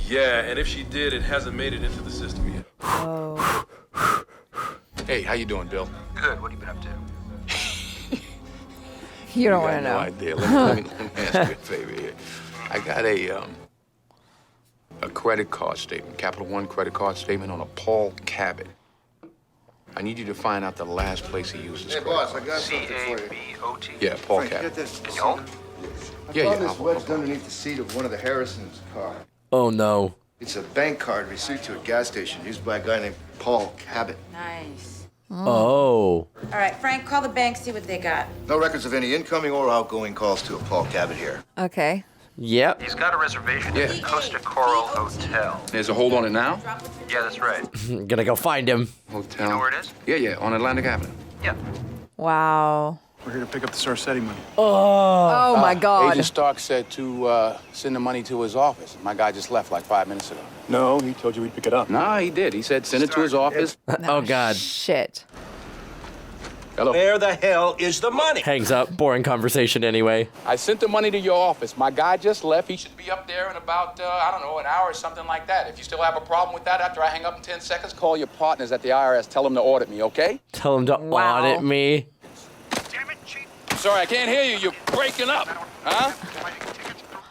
Yeah, and if she did, it hasn't made it into the system yet. Oh. Hey, how you doing, Bill? Good. What have you been up to? You don't want got to no know. idea. Let me ask you a favor here. I got a credit card statement, Capital One credit card statement on a Paul Cabot. I need you to find out the last place he used his Hey, credit boss, card. I got something for you. C-A-B-O-T. Yeah, Paul Frank, Cabot. get this. You home? I Yeah, found yeah, this I'll- wedged underneath the seat of one of the Harrison's car. Oh no. It's a bank card received to a gas station used by a guy named Paul Cabot. Nice. Oh. All right, Frank, call the bank, see what they got. No records of any incoming or outgoing calls to a Paul Cabot here. Okay. Yep. He's got a reservation Yeah. at the Costa Coral Hotel. There's a hold on it now? Yeah, that's right. Gonna go find him. Hotel. You know where it is? Yeah, on Atlantic Avenue. Yeah. Wow. We're here to pick up the Scarcetti money. Oh my God. Agent Stark said to send the money to his office. My guy just left like 5 minutes ago. No, he told you we'd pick it up. Nah, he did. He said send it to his office. Oh God. Shit. Hello. Where the hell is the money? Hangs up. Boring conversation anyway. I sent the money to your office. My guy just left. He should be up there in about, I don't know, an hour or something like that. If you still have a problem with that after I hang up in 10 seconds, call your partners at the IRS. Tell them to audit me, okay? Tell him to audit me. Sorry, I can't hear you. You're breaking up. Huh?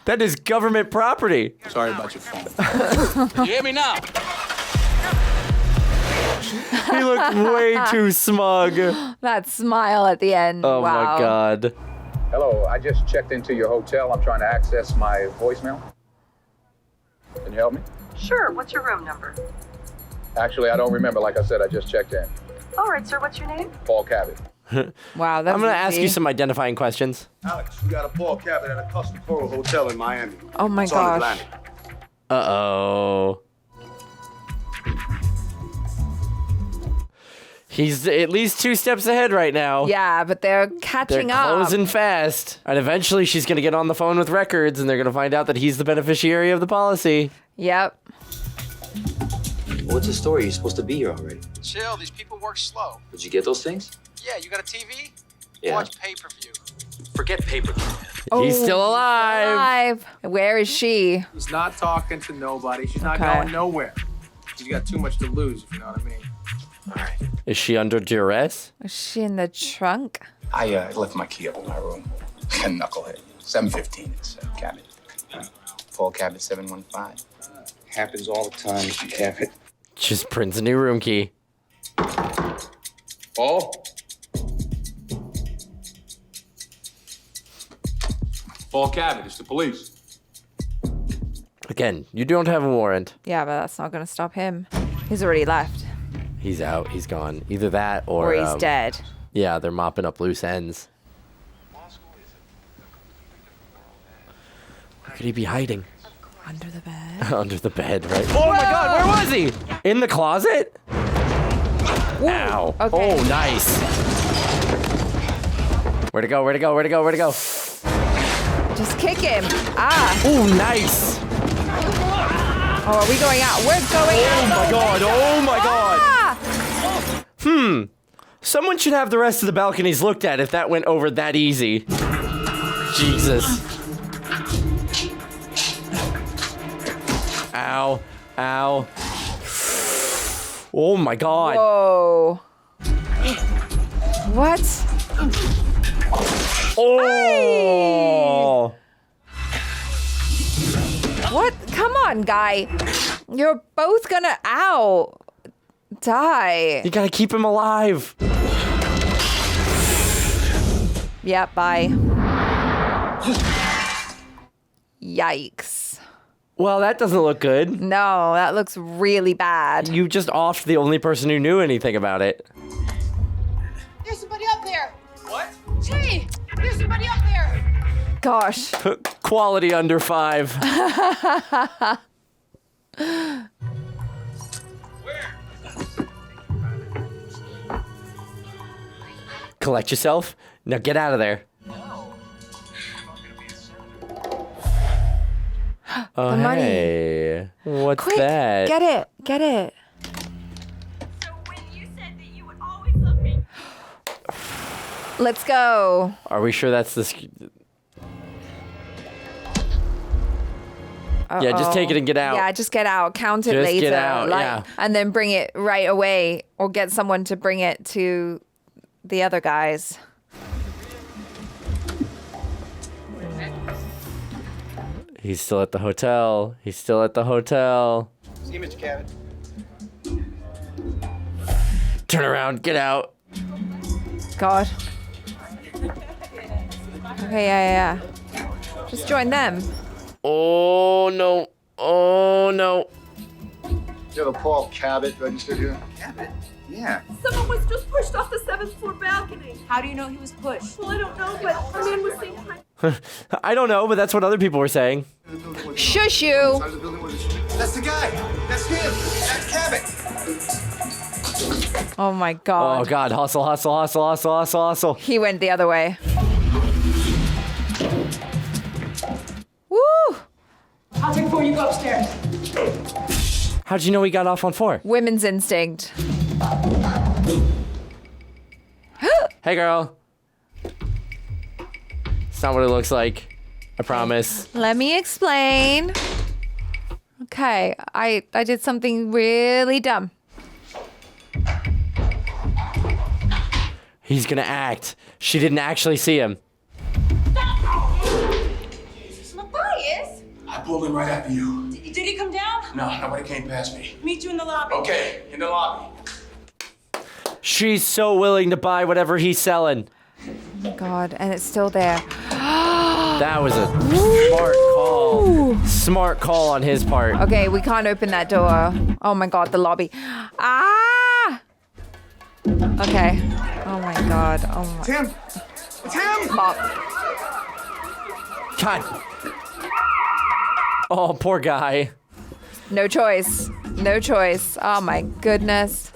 That is government property. Sorry about your phone. You hear me now? He looked way too smug. That smile at the end. Oh wow. my God. Hello, I just checked into your hotel. I'm trying to access my voicemail. Can you help me? Sure, what's your room number? Actually, I don't remember. Like I said, I just checked in. All right, sir, what's your name? Paul Cabot. Wow, that's I'm gonna ask easy. you some identifying questions. Alex, we got a Paul Cabot at a Costa Coral Hotel in Miami. Oh my It's on gosh. Atlantic. Uh-oh. He's at least 2 steps ahead right now. Yeah, but they're catching up. They're closing fast. And eventually she's going to get on the phone with records and they're going to find out that he's the beneficiary of the policy. Yep. What's the story? You're supposed to be here already. Chill, these people work slow. Did you get those things? Yeah, you got a TV? Yeah. Watch pay-per-view. Forget pay-per-view. He's still alive. Where is she? He's not talking to nobody. She's not Okay. going nowhere. She's got too much to lose, if you know what I mean. All right. Is she under duress? Is she in the trunk? I left my key up in my room. Knucklehead. 715 is Cabot. Paul Cabot 715. Happens all the time, Mr. Cabot. Just prints a new room key. Paul? Paul Cabot, it's the police. Again, you don't have a warrant. Yeah, but that's not going to stop him. He's already left. He's out. He's gone. Either that or Or he's dead. Yeah, they're mopping up loose ends. Where could he be hiding? Under the bed. Under the bed, right? Oh my God, where was he? In the closet? Ow. Okay. Oh, nice. Where'd it go? Where'd it go? Where'd it go? Where'd it go? Just kick him. Ah. Oh, nice. Oh, are we going out? We're going out. Oh my God. Oh my God. Ah! Someone should have the rest of the balconies looked at if that went over that easy. Jesus. Ow. Ow. Oh my God. Whoa. What? Oh. What? Come on, guy. You're both gonna die. You gotta keep him alive. Yep, bye. Yikes. Well, that doesn't look good. No, that looks really bad. You just offed the only person who knew anything about it. There's somebody up there. What? Gee, there's somebody up there. Gosh. Quality under 5. Collect yourself. Now get out of there. Oh, The money. hey. What's Quick, that? get it. Get it. Let's go. Are we sure that's this? Yeah, just take it and get out. Yeah, just get out. Count it Just later. get out, yeah. And then bring it right away or get someone to bring it to the other guys. He's still at the hotel. He's still at the hotel. See you, Mr. Cabot. Turn around. Get out. God. Okay, yeah. Just join them. Oh, no. Oh, no. You have a Paul Cabot registered here? Cabot? Yeah. Someone was just pushed off the 7th floor balcony. How do you know he was pushed? Well, I don't know, but a man was saying hi. I don't know, but that's what other people were saying. Shush you. That's the guy. That's him. That's Cabot. Oh my God. Oh, God. Hustle, hustle, hustle, hustle, hustle, hustle. He went the other way. Woo! I'll take 4, you go upstairs. How'd you know he got off on 4? Women's instinct. Hey, girl. It's not what it looks like. I promise. Let me explain. Okay, I did something really dumb. He's gonna act. She didn't actually see him. Matthias? I pulled him right after you. Did he come down? No, nobody came past me. Meet you in the lobby. Okay, in the lobby. She's so willing to buy whatever he's selling. Oh my God, and it's still there. That was a smart call. Smart call on his part. Okay, we can't open that door. Oh my God, the lobby. Ah! Okay. Oh my God. Oh my. Tim! Tim! Pop. God. Oh, poor guy. No choice. No choice. Oh my goodness.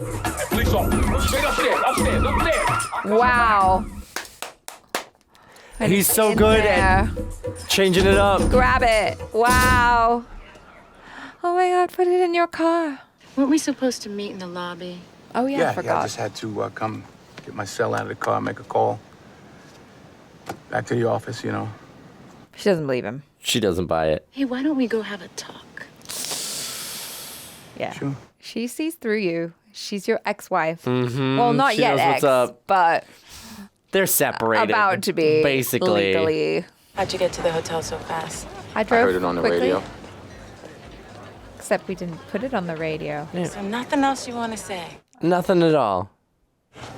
Police officer. Straight upstairs. Upstairs. Wow. And He's so in good there. at changing it up. Grab it. Wow. Oh my God, put it in your car. Weren't we supposed to meet in the lobby? Oh yeah, I I forgot. just had to come get my cell out of the car, make a call. Back to the office, you know. She doesn't believe him. She doesn't buy it. Hey, why don't we go have a talk? Yeah. Sure. She sees through you. She's your ex-wife. Mm-hmm. Well, not She yet knows ex, what's up. but They're separated. about to be basically. legally. How'd you get to the hotel so fast? I drove heard it on the quickly. radio. Except we didn't put it on the radio. So nothing else you want to say? Nothing at all.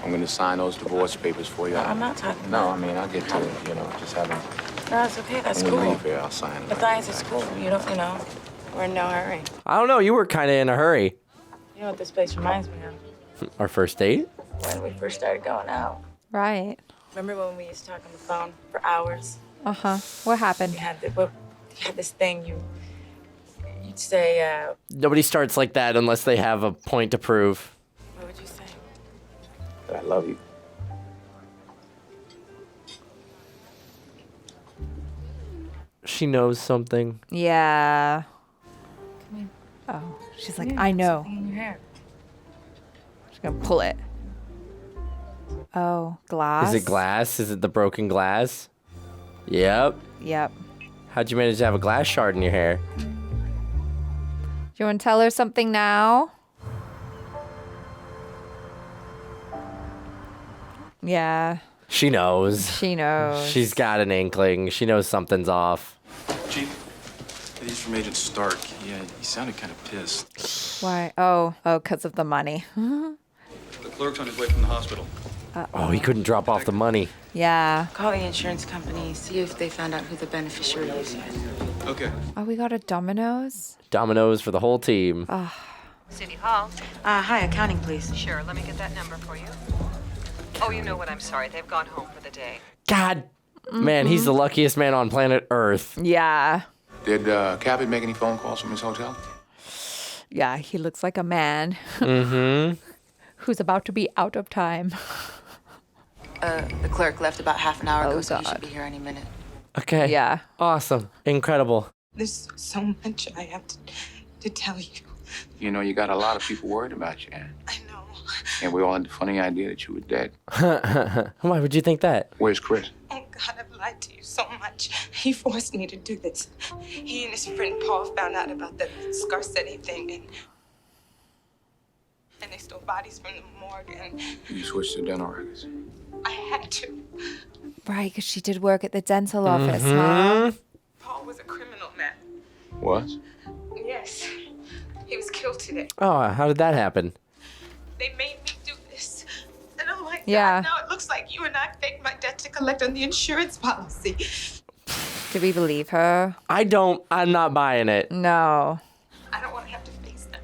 I'm gonna sign those divorce papers for you. I'm not talking No, about I mean, I'll get to it, you know, just having. No, it's okay. That's When we cool. leave here, I'll sign it. Matthias is cool. You don't, we're in no hurry. I don't know. You were kind of in a hurry. You know what this place reminds me of? Our first date? When we first started going out. Right. Remember when we used to talk on the phone for hours? Uh-huh. What happened? You had this thing you'd say, Nobody starts like that unless they have a point to prove. what would you say? That I love you. She knows something. Yeah. Oh, she's like, I know. Something in your hair. She's gonna pull it. Oh, glass. Is it glass? Is it the broken glass? Yep. Yep. How'd you manage to have a glass shard in your hair? Do you want to tell her something now? Yeah, She knows. she knows. She's got an inkling. She knows something's off. Chief, he's from Agent Stark. Yeah, he sounded kind of pissed. Why? Oh, because of the money. The clerk's on his way from the hospital. Oh, he couldn't drop off the money. Yeah. Call the insurance company, see if they found out who the beneficiary is yet. Okay. Oh, we got a Domino's? Dominoes for the whole team. City Hall. Hi, accounting, please. Sure, let me get that number for you. Oh, you know what? I'm sorry. They've gone home for the day. God, man, he's the luckiest man on planet Earth. Yeah. Did Cabot make any phone calls from his hotel? Yeah, he looks like a man Mm-hmm. who's about to be out of time. The clerk left about half an hour ago, so you God. should be here any minute. Okay. Yeah. Awesome. Incredible. There's so much I have to tell you. You know, you got a lot of people worried about you, Ann. I know. And we all had the funny idea that you were dead. Why would you think that? Where's Chris? Oh, God, I've lied to you so much. He forced me to do this. He and his friend Paul found out about the Scarcetti thing, and they stole bodies from the morgue, and You switched to dental records. I had to. Right, because she did work at the dental office, huh? Paul was a criminal, man. What? Yes. He was killed today. Oh, how did that happen? They made me do this. And oh my Yeah. God, now it looks like you and I faked my debt to collect on the insurance policy. Did we believe her? I'm not buying it. No. I don't want to have to face them.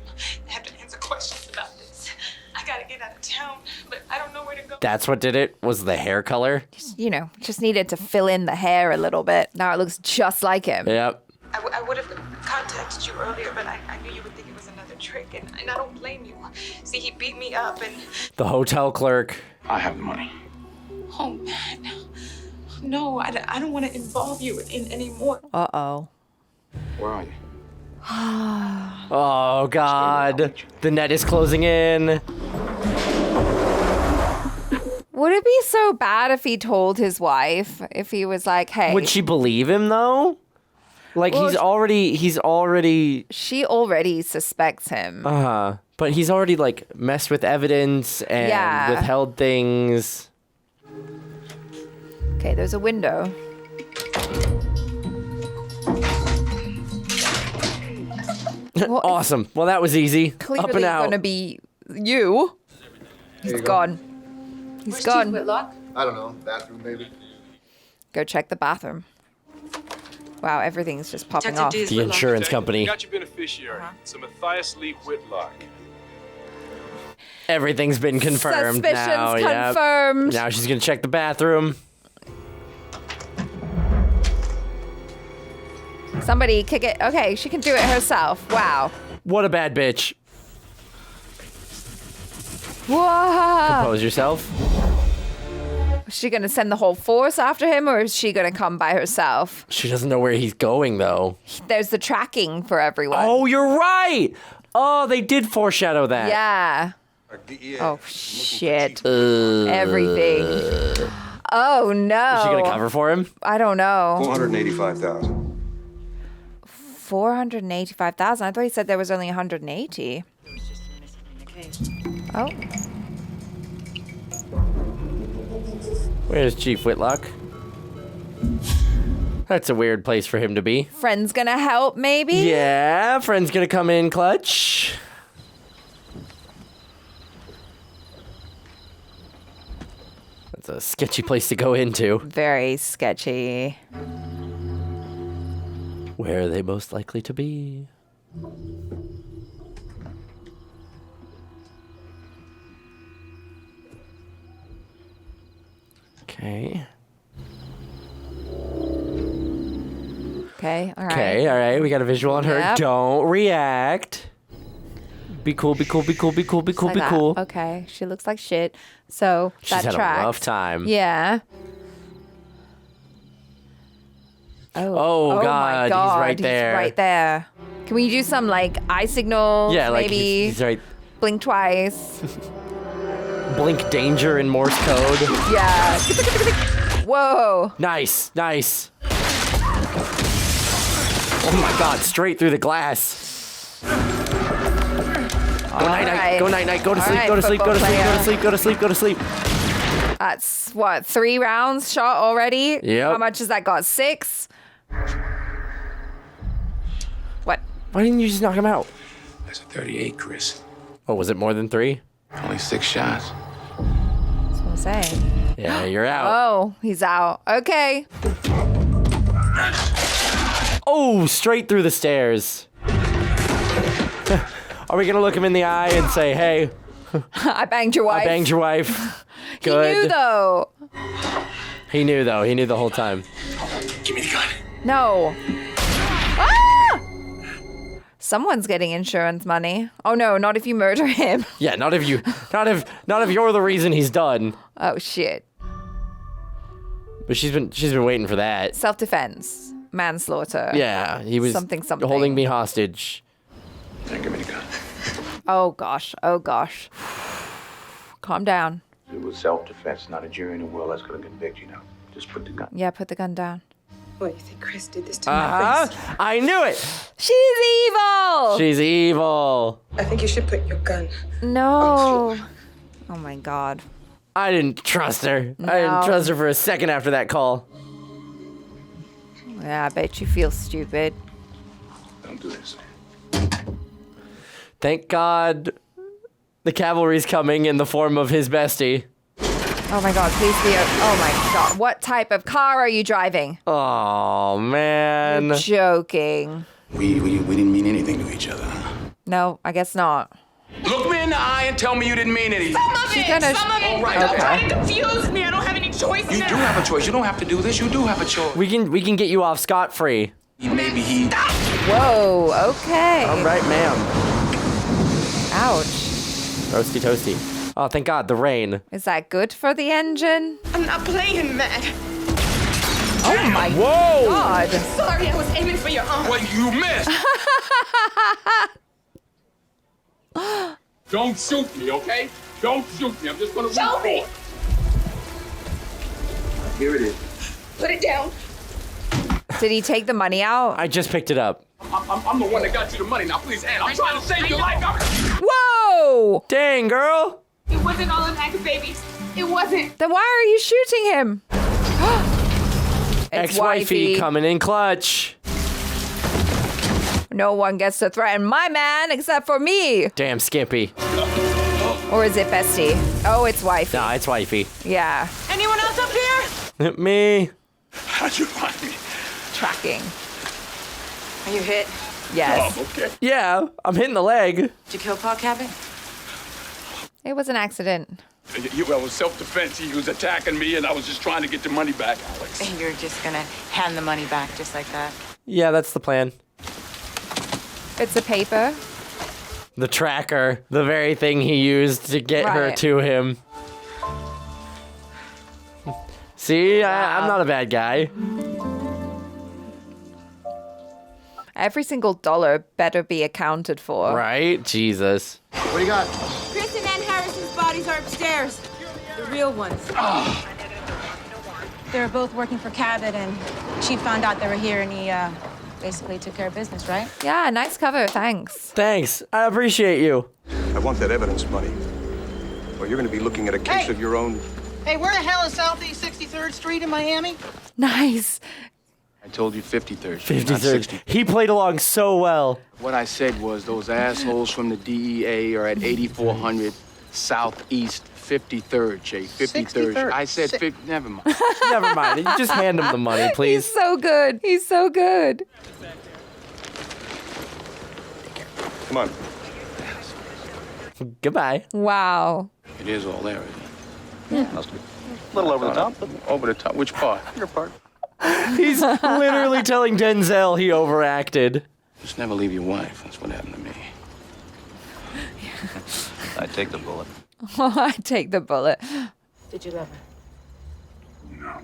I have to answer questions about this. I gotta get out of town, but I don't know where to go. That's what did it? Was the hair color? You know, just needed to fill in the hair a little bit. Now it looks just like him. Yep. I would have contacted you earlier, but I knew you would think it was another trick, and I don't blame you. See, he beat me up, and The hotel clerk. I have the money. oh man, no, I don't want to involve you in any more. Uh-oh. Where are you? Oh, God. The net is closing in. Would it be so bad if he told his wife? If he was like, hey. Would she believe him, though? Like, Well, he's already... She already suspects him. But he's already, like, messed with evidence and Yeah. withheld things. Okay, there's a window. Awesome. Well, that was easy. Clearly Up and out. gonna be you. He's gone. He's gone. Whitlock? I don't know. Bathroom, maybe? Go check the bathroom. Wow, everything's just popping Detective off. Diaz. The insurance company. Got your beneficiary. It's a Matthias Lee Whitlock. Everything's been confirmed Suspicions now. Yep. confirmed. Now she's gonna check the bathroom. Somebody kick it. Okay, she can do it herself. Wow. What a bad bitch. Whoa! Compose yourself. Is she gonna send the whole force after him, or is she gonna come by herself? She doesn't know where he's going, though. There's the tracking for everyone. Oh, you're right! Oh, they did foreshadow that. Yeah. Oh, shit. Everything. Oh, no. Is she gonna cover for him? I don't know. 485,000. 485,000? I thought he said there was only 180. Oh. Where's Chief Whitlock? That's a weird place for him to be. Friend's gonna help, maybe? Yeah, friend's gonna come in clutch. That's a sketchy place to go into. Very sketchy. Where are they most likely to be? Okay. Okay, all right. Okay, all right. We got a visual on her. Yep. Don't react. Be cool, be cool, be cool, be cool, be cool, Like be that. cool. Okay, she looks like shit. So She's that had tracks. a rough time. Yeah. Oh, my God, he's right there. He's right there. Can we do some like eye signals? Yeah, like maybe he's right. blink twice. Blink danger in Morse code. Yeah. Whoa. Nice, nice. Oh my God, straight through the glass. Go night night, go night night, go to All sleep, right, go to sleep, go to sleep, go to football sleep, go to sleep, go to sleep. That's what, 3 rounds shot already? Yep. How much has that got? 6? What? Why didn't you just knock him out? That's a 38, Chris. Oh, was it more than 3? Only 6 shots. That's what I'm saying. Yeah, you're out. Oh, he's out. Okay. Oh, straight through the stairs. Are we gonna look him in the eye and say, hey, I banged your wife. I banged your wife? Good. He knew though. He knew though. He knew the whole time. Give me the gun. No. Ah! Someone's getting insurance money. Oh no, not if you murder him. Yeah, not if you, not if you're the reason he's done. Oh shit. But she's been waiting for that. Self-defense. Manslaughter. Yeah, he was something. holding me hostage. Give me the gun. Oh gosh. Oh gosh. Calm down. It was self-defense, not a jury in the world that's gonna convict you now. Just put the gun. Yeah, put the gun down. What, you think Chris did this to my face? I knew it. She's evil. She's evil. I think you should put your gun. No. Oh my God. I didn't trust her. No. I didn't trust her for a second after that call. Yeah, I bet you feel stupid. Don't do this. Thank God the cavalry's coming in the form of his bestie. Oh my God, please be oh my God. What type of car are you driving? Oh, man. You're joking. We didn't mean anything to each other, huh? No, I guess not. Look me in the eye and tell me you didn't mean anything. Some of She's it, gonna- some of it. All right, Don't okay. try to confuse me. I don't have any choice You now. do have a choice. You don't have to do this. You do have a choice. We can get you off scot-free. Maybe he... Whoa, okay. All right, ma'am. Ouch. Roasty toasty. Oh, thank God, the rain. Is that good for the engine? I'm not playing that. Oh my Whoa! God. Sorry, I was aiming for your arm. Well, you missed. Don't shoot me, okay? Don't shoot me. I'm just gonna Show me. Here it is. Put it down. Did he take the money out? I just picked it up. I'm the one that got you the money. Now, please, Ann, I'm trying to save your life. Whoa! Dang, girl. It wasn't all an act of babies. It wasn't. Then why are you shooting him? It's Ex-wifey wifey. coming in clutch. No one gets to threaten my man except for me. Damn, Skippy. Or is it bestie? Oh, it's wifey. Nah, it's wifey. Yeah. Anyone else up here? Me. How'd you find me? Tracking. Are you hit? Yes. Oh, okay. Yeah, I'm hitting the leg. Did you kill Paul Cabot? It was an accident. Well, it was self-defense. He was attacking me, and I was just trying to get the money back, Alex. And you're just gonna hand the money back just like that? Yeah, that's the plan. It's a paper. The tracker, the very thing he used to get her Right. to him. See, I'm not a bad guy. Every single dollar better be accounted for. Right? Jesus. What do you got? Chris and Ann Harrison's bodies are upstairs. The real ones. They were both working for Cabot, and Chief found out they were here, and he basically took care of business, right? Yeah, nice cover. Thanks. Thanks. I appreciate you. I want that evidence, buddy. Or you're going to be looking at a case of your own. Hey, where the hell is Southeast 63rd Street in Miami? Nice. I told you 53rd. not 53rd. 60th. He played along so well. What I said was those assholes from the DEA are at 8400 Southeast 53rd, Jay. 53rd. 63rd. I said 50. Never mind. Never mind. You just hand him the money, please. He's so good. He's so good. Come on. Goodbye. Wow. It is all there, isn't it? Yeah. A little over the top. Over the top. Which part? Your part. He's literally telling Denzel he overacted. Just never leave your wife. That's what happened to me. I take the bullet. I take the bullet. Did you love her? No.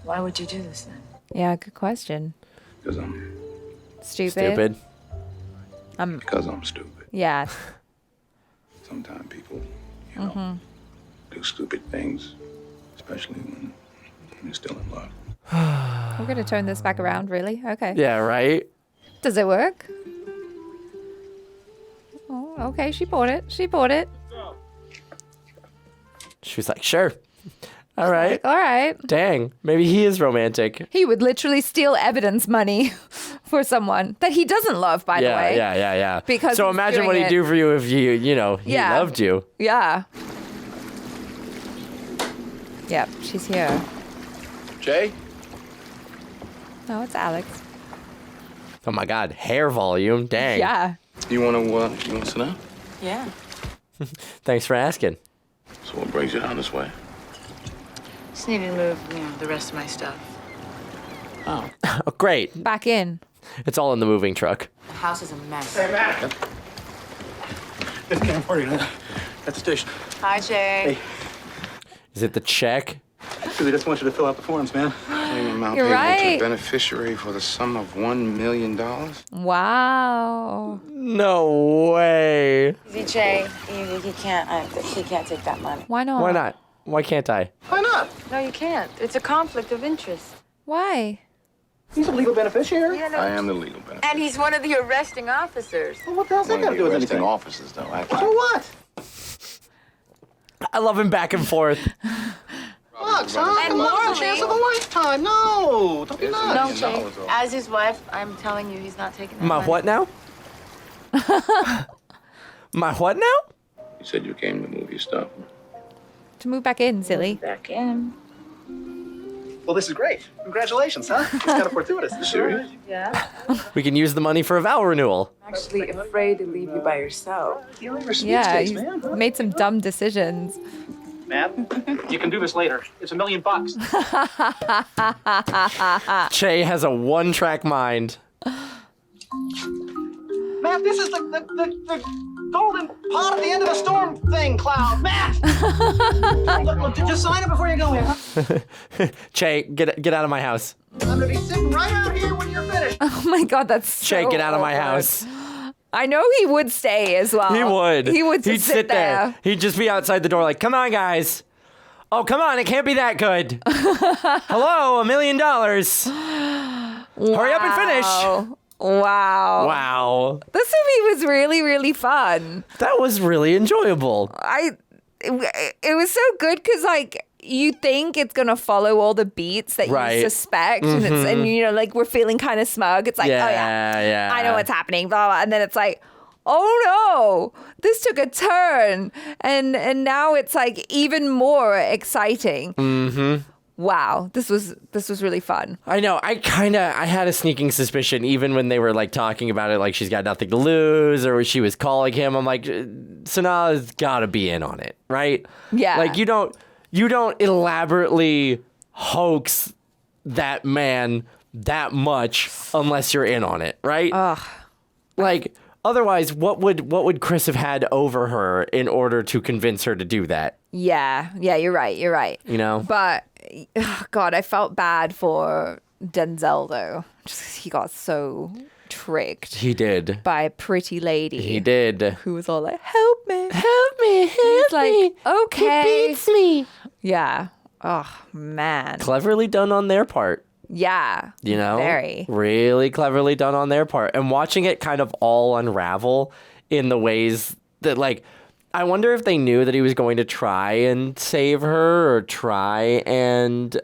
Why would you do this then? Yeah, good question. Because I'm Stupid. Because I'm stupid. Yeah. Sometimes people Mm-hmm. do stupid things, especially when you're still in love. We're going to turn this back around, really? Okay. Yeah, right? Does it work? Oh, okay. She bought it. She bought it. She was like, sure. All right. All right. Dang. Maybe he is romantic. He would literally steal evidence money for someone that he doesn't love, by the way. Yeah. Because so he's imagine doing what he'd it- do for you if he Yeah. loved you. Yeah. Yep, she's here. Jay? No, it's Alex. Oh my God, hair volume. Dang. Yeah. You want to sit down? Yeah. Thanks for asking. So what brings you down this way? Just need to move, the rest of my stuff. Oh, great. Back in. It's all in the moving truck. The house is a mess. Hey, Matt. It's Cam Party at the station. Hi, Jay. Hey, Is it the check? Julie just want you to fill out the forms, man. Claim amount You're payable to right. a beneficiary for the sum of $1 million. Wow. No way. See, Jay, he can't take that money. Why not? Why not? Why can't I? Why not? No, you can't. It's a conflict of interest. Why? He's a legal beneficiary. Yeah, no. I am the legal beneficiary. And he's one of the arresting officers. Well, what the hell's that One got of to do the with arresting anything? officers, though. Actually. So what? I love him back and forth. Look, son, And come on, it's morally- a chance of a lifetime. No, don't be nuts. No, Jay. As his wife, I'm telling you, he's not taking that My money. what now? My what now? You said you came to move your stuff. To move back in, silly. Back in. Well, this is great. Congratulations, huh? It's kind of fortuitous. You serious? Yeah. We can use the money for a vow renewal. I'm actually afraid to leave you by yourself. You leave your Yeah, sweepstakes, he's man. Huh? made some dumb decisions. Matt, you can do this later. It's $1 million. Che has a one-track mind. Matt, this is the golden pot at the end of a storm thing, Cloud. Matt! look, just sign it before you go in. Huh? Che, get out of my house. I'm gonna be sitting right out here when you're finished. Oh my God, that's Che, so get out of my awkward. house. I know he would stay as well. He would. He would He'd just sit there. He'd just be outside the door like, come on, guys. Oh, come on. It can't be that good. Hello, $1 million. Hurry up and finish. Wow. Wow. This movie was really, really fun. That was really enjoyable. It was so good because, like, you think it's gonna follow all the beats that Right. you suspect, and it's, and you know, like, we're feeling kind of smug. It's like, oh yeah, I know what's happening, blah blah, and then it's like, oh no, this took a turn, and now it's like even more exciting. Mm-hmm. Wow, this was really fun. I know. I had a sneaking suspicion, even when they were like talking about it, like she's got nothing to lose, or she was calling him. I'm like, Sanaa's gotta be in on it, right? Yeah. Like you don't elaborately hoax that man that much unless you're in on it, right? Ugh. Like, otherwise, what would Chris have had over her in order to convince her to do that? Yeah, you're right. You know? But, God, I felt bad for Denzel, though. Just 'cause he got so tricked. He did. By a pretty lady. He did. Who was all like, help me. He's like, okay. He beats me. Yeah. Oh, man. Cleverly done on their part. Yeah. You know? Very. Really cleverly done on their part. And watching it kind of all unravel in the ways that, like, I wonder if they knew that he was going to try and save her or try and,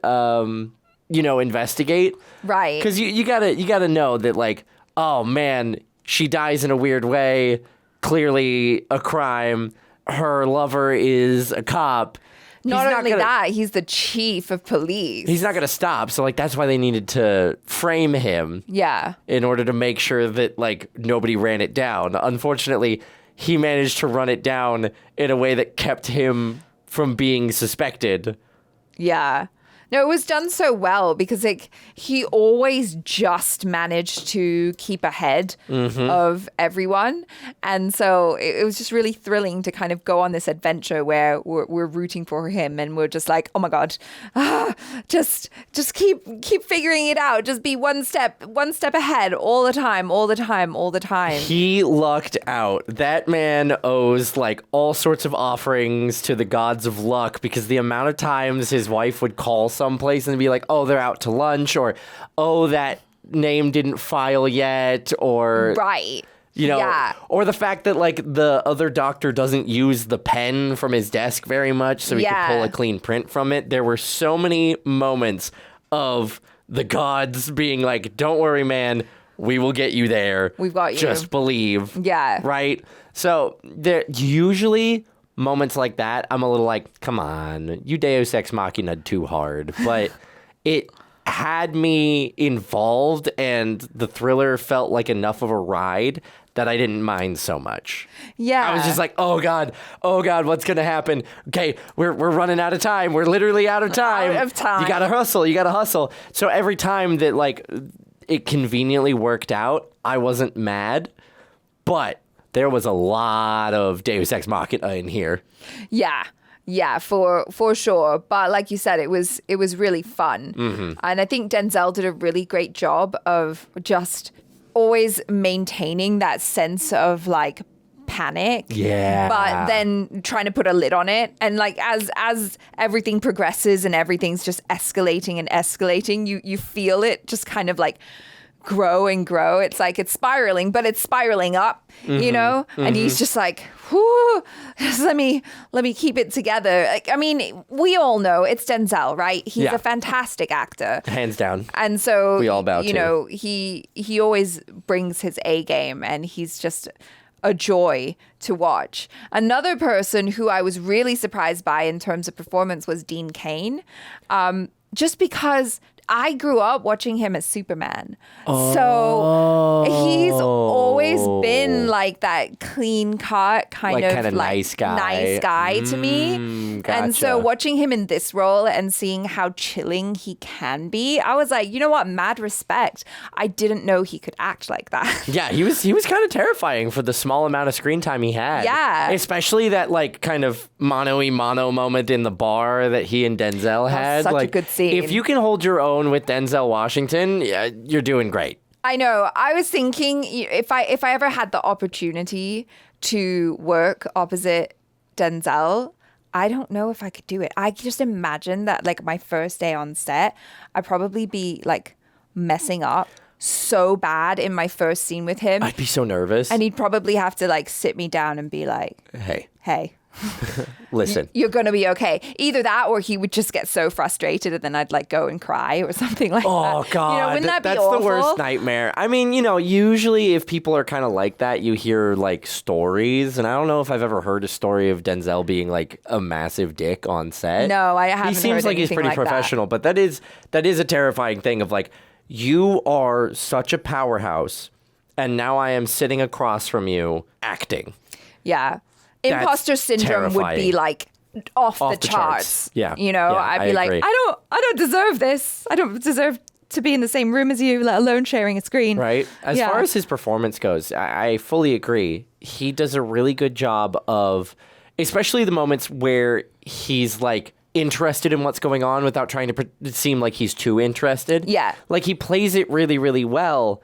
investigate. Right. Because you gotta know that, like, oh, man, she dies in a weird way. Clearly a crime. Her lover is a cop. Not only that, he's the chief of police. He's not going to stop. So, like, that's why they needed to frame him. Yeah. In order to make sure that, like, nobody ran it down. Unfortunately, he managed to run it down in a way that kept him from being suspected. Yeah. No, it was done so well because like he always just managed to keep ahead of everyone. And so it was just really thrilling to kind of go on this adventure where we're rooting for him and we're just like, oh my God, just keep figuring it out. Just be one step ahead all the time. He lucked out. That man owes like all sorts of offerings to the gods of luck because the amount of times his wife would call someplace and be like, oh, they're out to lunch, or oh, that name didn't file yet, or right. You know, yeah. Or the fact that like the other doctor doesn't use the pen from his desk very much so he could pull a clean print from it. There were so many moments of the gods being like, don't worry, man, we will get you there. We've got you. Just believe. Yeah. Right? So there usually moments like that, I'm a little like, come on, you Deus Ex Machina too hard. But it had me involved and the thriller felt like enough of a ride that I didn't mind so much. Yeah. I was just like, oh God, what's going to happen? Okay, we're running out of time. We're literally out of time. Out of time. You got to hustle. So every time that like it conveniently worked out, I wasn't mad, but there was a lot of Deus Ex Machina in here. Yeah, for sure. But like you said, it was really fun. Mm-hmm. And I think Denzel did a really great job of just always maintaining that sense of like panic. Yeah. But then trying to put a lid on it. And like as everything progresses and everything's just escalating, you feel it just kind of like grow and grow. It's like it's spiraling, but it's spiraling up, you know? And he's just like, whoo, just let me keep it together. Like, I mean, we all know it's Denzel, right? He's a fantastic actor. Hands down. And so, we all bow you to. know, he always brings his A game and he's just a joy to watch. Another person who I was really surprised by in terms of performance was Dean Cain. Just because I grew up watching him as Superman. So he's always been like that clean cut kind of nice guy to me. Gotcha. And so watching him in this role and seeing how chilling he can be, I was like, you know what? Mad respect. I didn't know he could act like that. Yeah, he was kind of terrifying for the small amount of screen time he had. Yeah. Especially that like kind of mano-y-mano moment in the bar that he and Denzel had. Such like, a good scene. If you can hold your own with Denzel Washington, you're doing great. I know. I was thinking if I ever had the opportunity to work opposite Denzel, I don't know if I could do it. I just imagine that like my first day on set, I'd probably be like messing up so bad in my first scene with him. I'd be so nervous. And he'd probably have to like sit me down and be like, hey. Listen. You're going to be okay. Either that or he would just get so frustrated and then I'd like go and cry or something like that. Oh, God. You know, wouldn't that be That's awful? the worst nightmare. I mean, you know, usually if people are kind of like that, you hear like stories. And I don't know if I've ever heard a story of Denzel being like a massive dick on set. No, I haven't. He seems heard like he's anything pretty like professional, but that is a terrifying thing of like, you are such a powerhouse and now I am sitting across from you acting. Yeah. Imposter syndrome would be like off the charts. Yeah. You know, Yeah, I'd I be like, agree. I don't deserve this. I don't deserve to be in the same room as you, let alone sharing a screen. Right. As far as his performance goes, I fully agree. He does a really good job of, especially the moments where he's like interested in what's going on without trying to seem like he's too interested. Yeah. Like he plays it really, really well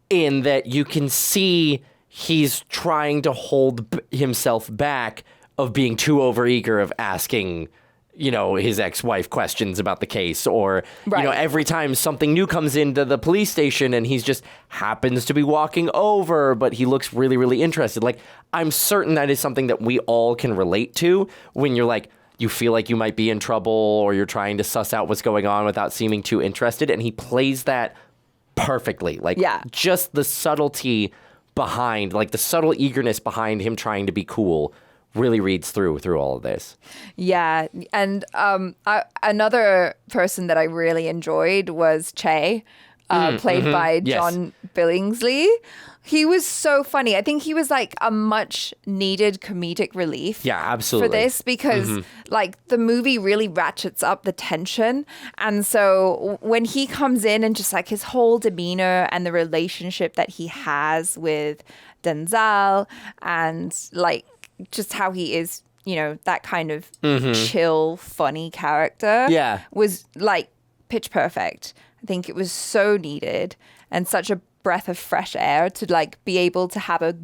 in that you can see he's trying to hold himself back of being too overeager of asking, his ex-wife questions about the case, or, every time something new comes into the police station and he's just happens to be walking over, but he looks really, really interested. Like, I'm certain that is something that we all can relate to when you're like, you feel like you might be in trouble or you're trying to suss out what's going on without seeming too interested. And he plays that perfectly. Like, just the subtlety behind, like the subtle eagerness behind him trying to be cool really reads through all of this. Yeah. And another person that I really enjoyed was Che, played by John Billingsley. He was so funny. I think he was like a much needed comedic relief. Yeah, absolutely. For this, because like the movie really ratchets up the tension. And so when he comes in and just like his whole demeanor and the relationship that he has with Denzel and like just how he is, that kind of chill, funny character was like pitch perfect. I think it was so needed and such a breath of fresh air to like be able to have a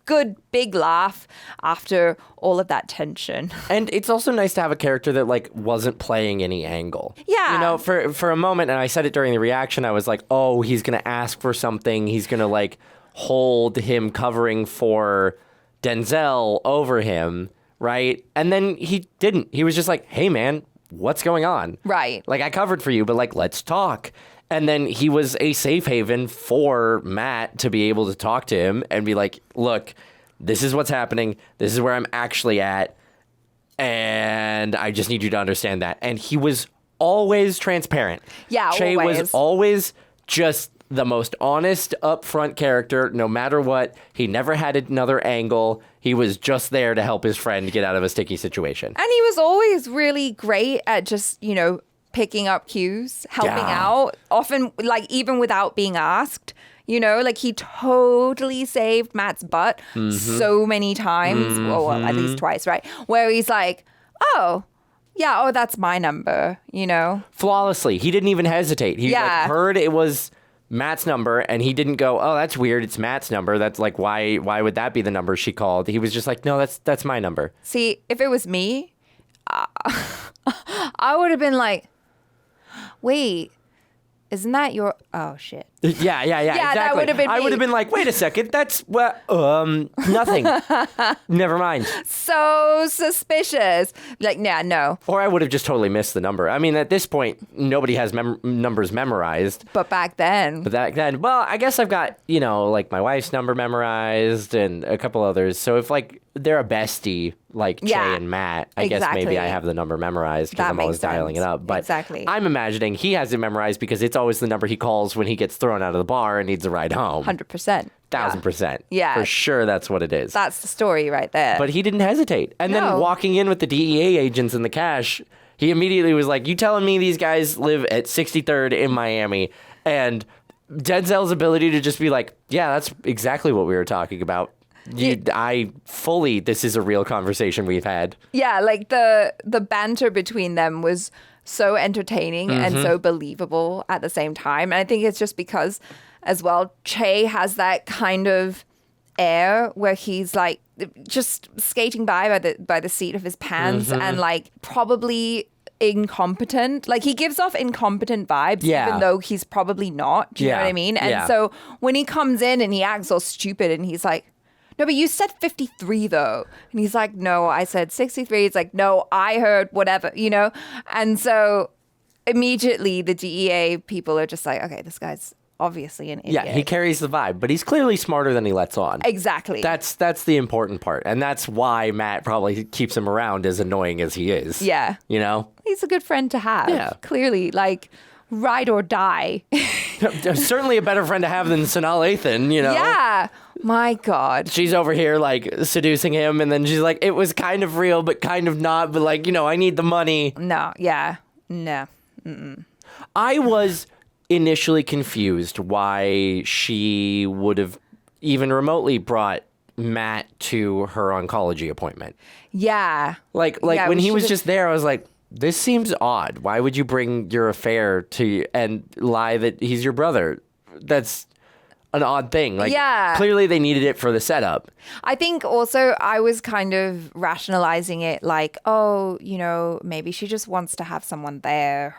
good big laugh after all of that tension. And it's also nice to have a character that like wasn't playing any angle. Yeah. For a moment, and I said it during the reaction, I was like, oh, he's going to ask for something. He's going to like hold him covering for Denzel over him, right? And then he didn't. He was just like, hey, man, what's going on? Right. Like, I covered for you, but like, let's talk. And then he was a safe haven for Matt to be able to talk to him and be like, look, this is what's happening. This is where I'm actually at. And I just need you to understand that. And he was always transparent. Yeah, Che always. was always just the most honest, upfront character, no matter what. He never had another angle. He was just there to help his friend get out of a sticky situation. And he was always really great at just, picking up cues, helping out, often like even without being asked. Like he totally saved Matt's butt so many times, or well, at least twice, right? Where he's like, oh, yeah, that's my number, Flawlessly. He didn't even hesitate. He like, heard it was Matt's number and he didn't go, oh, that's weird. It's Matt's number. That's like, why would that be the number she called? He was just like, no, that's my number. See, if it was me, I would have been like, wait, isn't that your... Oh, shit. Yeah, exactly. That would have been me. I would have been like, wait a second, that's... nothing. Never mind. So suspicious. Like, nah, no. Or I would have just totally missed the number. I mean, at this point, nobody has numbers memorized. But back then... well, I guess I've got, like my wife's number memorized and a couple others. So if, like, they're a bestie, like Che and Matt, I guess maybe I have the number memorized because I'm always dialing it up. But I'm imagining he has it memorized because it's always the number he calls when he gets thrown out of the bar and needs a ride home. 100%. 1,000%. Yeah. For sure that's what it is. That's the story right there. But he didn't hesitate. And then walking in with the DEA agents and the cash, he immediately was like, you telling me these guys live at 63rd in Miami? And Denzel's ability to just be like, yeah, that's exactly what we were talking about. This is a real conversation we've had. Yeah, like the banter between them was so entertaining and so believable at the same time. And I think it's just because as well, Che has that kind of air where he's like just skating by the seat of his pants and like probably incompetent. Like he gives off incompetent vibes even though he's probably not. Do you know what I mean? And so when he comes in and he acts all stupid and he's like, no, but you said 53 though. And he's like, no, I said 63. It's like, no, I heard whatever, And so immediately the DEA people are just like, okay, this guy's obviously an idiot. Yeah, he carries the vibe, but he's clearly smarter than he lets on. Exactly. That's the important part. And that's why Matt probably keeps him around as annoying as he is. Yeah. He's a good friend to have. Yeah. Clearly, like, ride or die. Certainly a better friend to have than Sanaa Lathan, Yeah. My God. She's over here, like, seducing him, and then she's like, it was kind of real, but kind of not, but, like, I need the money. No, yeah. No. I was initially confused why she would have even remotely brought Matt to her oncology appointment. Yeah. Like Yeah, when we he was should've- just there, I was like, this seems odd. Why would you bring your affair to and lie that he's your brother? That's an odd thing. Like, Yeah. clearly they needed it for the setup. I think also I was kind of rationalizing it like, oh, maybe she just wants to have someone there.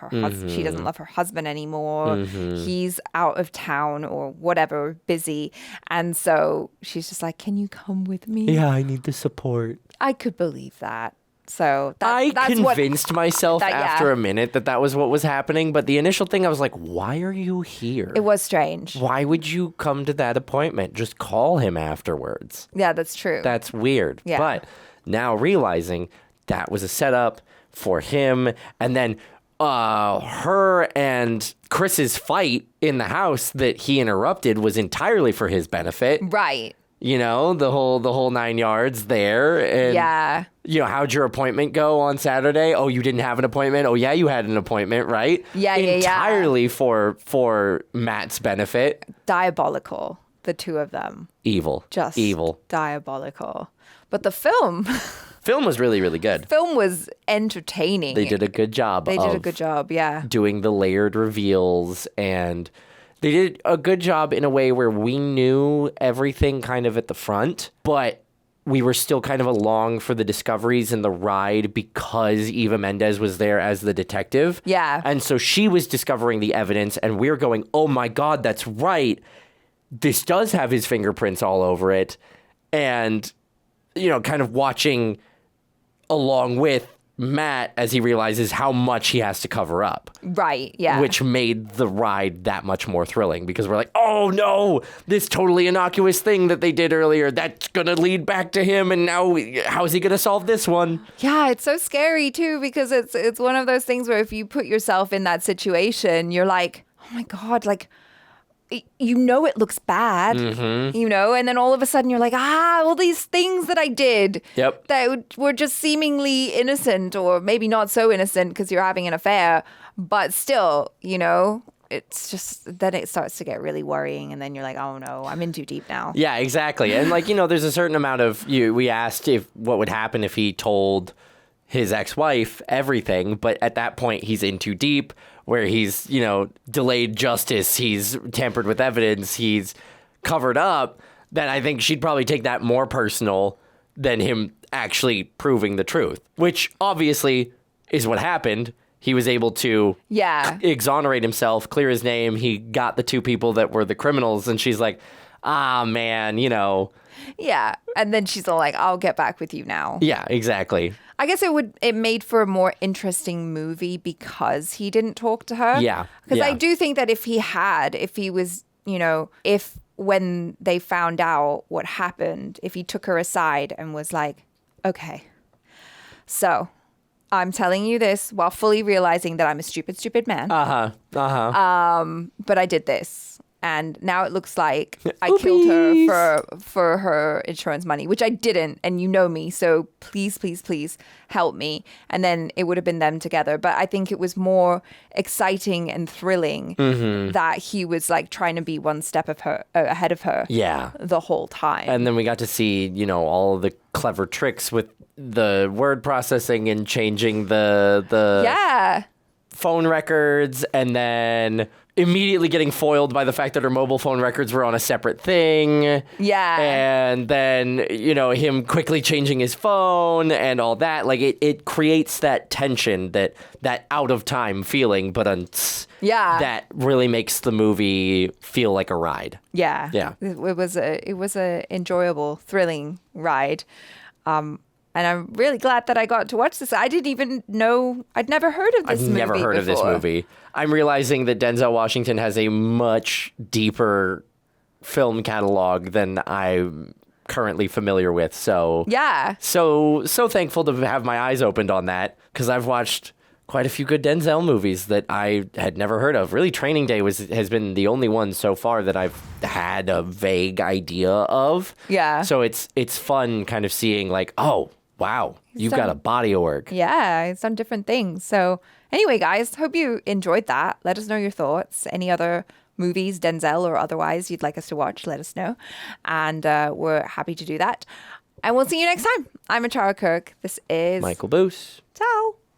She doesn't love her husband anymore. He's out of town or whatever, busy. And so she's just like, can you come with me? Yeah, I need the support. I could believe that. So I that's convinced myself that- yeah. after a minute that was what was happening. But the initial thing, I was like, why are you here? It was strange. Why would you come to that appointment? Just call him afterwards. Yeah, that's true. That's weird. Yeah. But now realizing that was a setup for him. And then her and Chris's fight in the house that he interrupted was entirely for his benefit. Right. The whole 9 yards there. And, Yeah. How'd your appointment go on Saturday? Oh, you didn't have an appointment? Oh, yeah, you had an appointment, right? Yeah. Entirely for Matt's benefit. Diabolical, the two of them. Evil. Just evil. Diabolical. But the film was really, really good. Film was entertaining. They did a good job. They did a good job, yeah. Doing the layered reveals, and they did a good job in a way where we knew everything kind of at the front, but we were still kind of along for the discoveries and the ride because Eva Mendes was there as the detective. Yeah. And so she was discovering the evidence, and we're going, oh my God, that's right. This does have his fingerprints all over it. And, kind of watching along with Matt as he realizes how much he has to cover up. Right, yeah. Which made the ride that much more thrilling because we're like, oh no, this totally innocuous thing that they did earlier, that's going to lead back to him. And now how is he going to solve this one? Yeah, it's so scary too because it's one of those things where if you put yourself in that situation, you're like, oh my God, like, it looks bad, and then all of a sudden you're like, all these things that I did that were just seemingly innocent or maybe not so innocent because you're having an affair, but still, it's just, then it starts to get really worrying and then you're like, oh no, I'm in too deep now. Yeah, exactly. And there's a certain amount of, we asked what would happen if he told his ex-wife everything, but at that point he's in too deep where he's, delayed justice, he's tampered with evidence, he's covered up, then I think she'd probably take that more personal than him actually proving the truth, which obviously is what happened. He was able to exonerate himself, clear his name. He got the two people that were the criminals, and she's like, man, Yeah, and then she's all like, I'll get back with you now. Yeah, exactly. I guess it made for a more interesting movie because he didn't talk to her. Yeah. Because I do think that if he was, if when they found out what happened, if he took her aside and was like, okay, so I'm telling you this while fully realizing that I'm a stupid, stupid man. But I did this. And now it looks like I killed her for her insurance money, which I didn't. And you know me. So please, please, please help me. And then it would have been them together. But I think it was more exciting and thrilling that he was like trying to be one step ahead of her the whole time. And then we got to see, all the clever tricks with the word processing and changing the phone records, and then immediately getting foiled by the fact that her mobile phone records were on a separate thing. Yeah. And then, him quickly changing his phone and all that. Like, it creates that tension, that out of time feeling, but that really makes the movie feel like a ride. Yeah. Yeah. It was a enjoyable, thrilling ride. And I'm really glad that I got to watch this. I didn't even know, I'd never heard of this movie. I've never heard of this movie. I'm realizing that Denzel Washington has a much deeper film catalog than I'm currently familiar with. So so thankful to have my eyes opened on that, because I've watched quite a few good Denzel movies that I had never heard of. Really, Training Day has been the only one so far that I've had a vague idea of. Yeah. So it's fun kind of seeing like, oh, Wow, you've got a body of work. Yeah, he's done different things. So anyway, guys, hope you enjoyed that. Let us know your thoughts. Any other movies, Denzel or otherwise, you'd like us to watch, let us know. And we're happy to do that. And we'll see you next time. I'm Achara KIRK. This is Michael BOOSE. Ciao.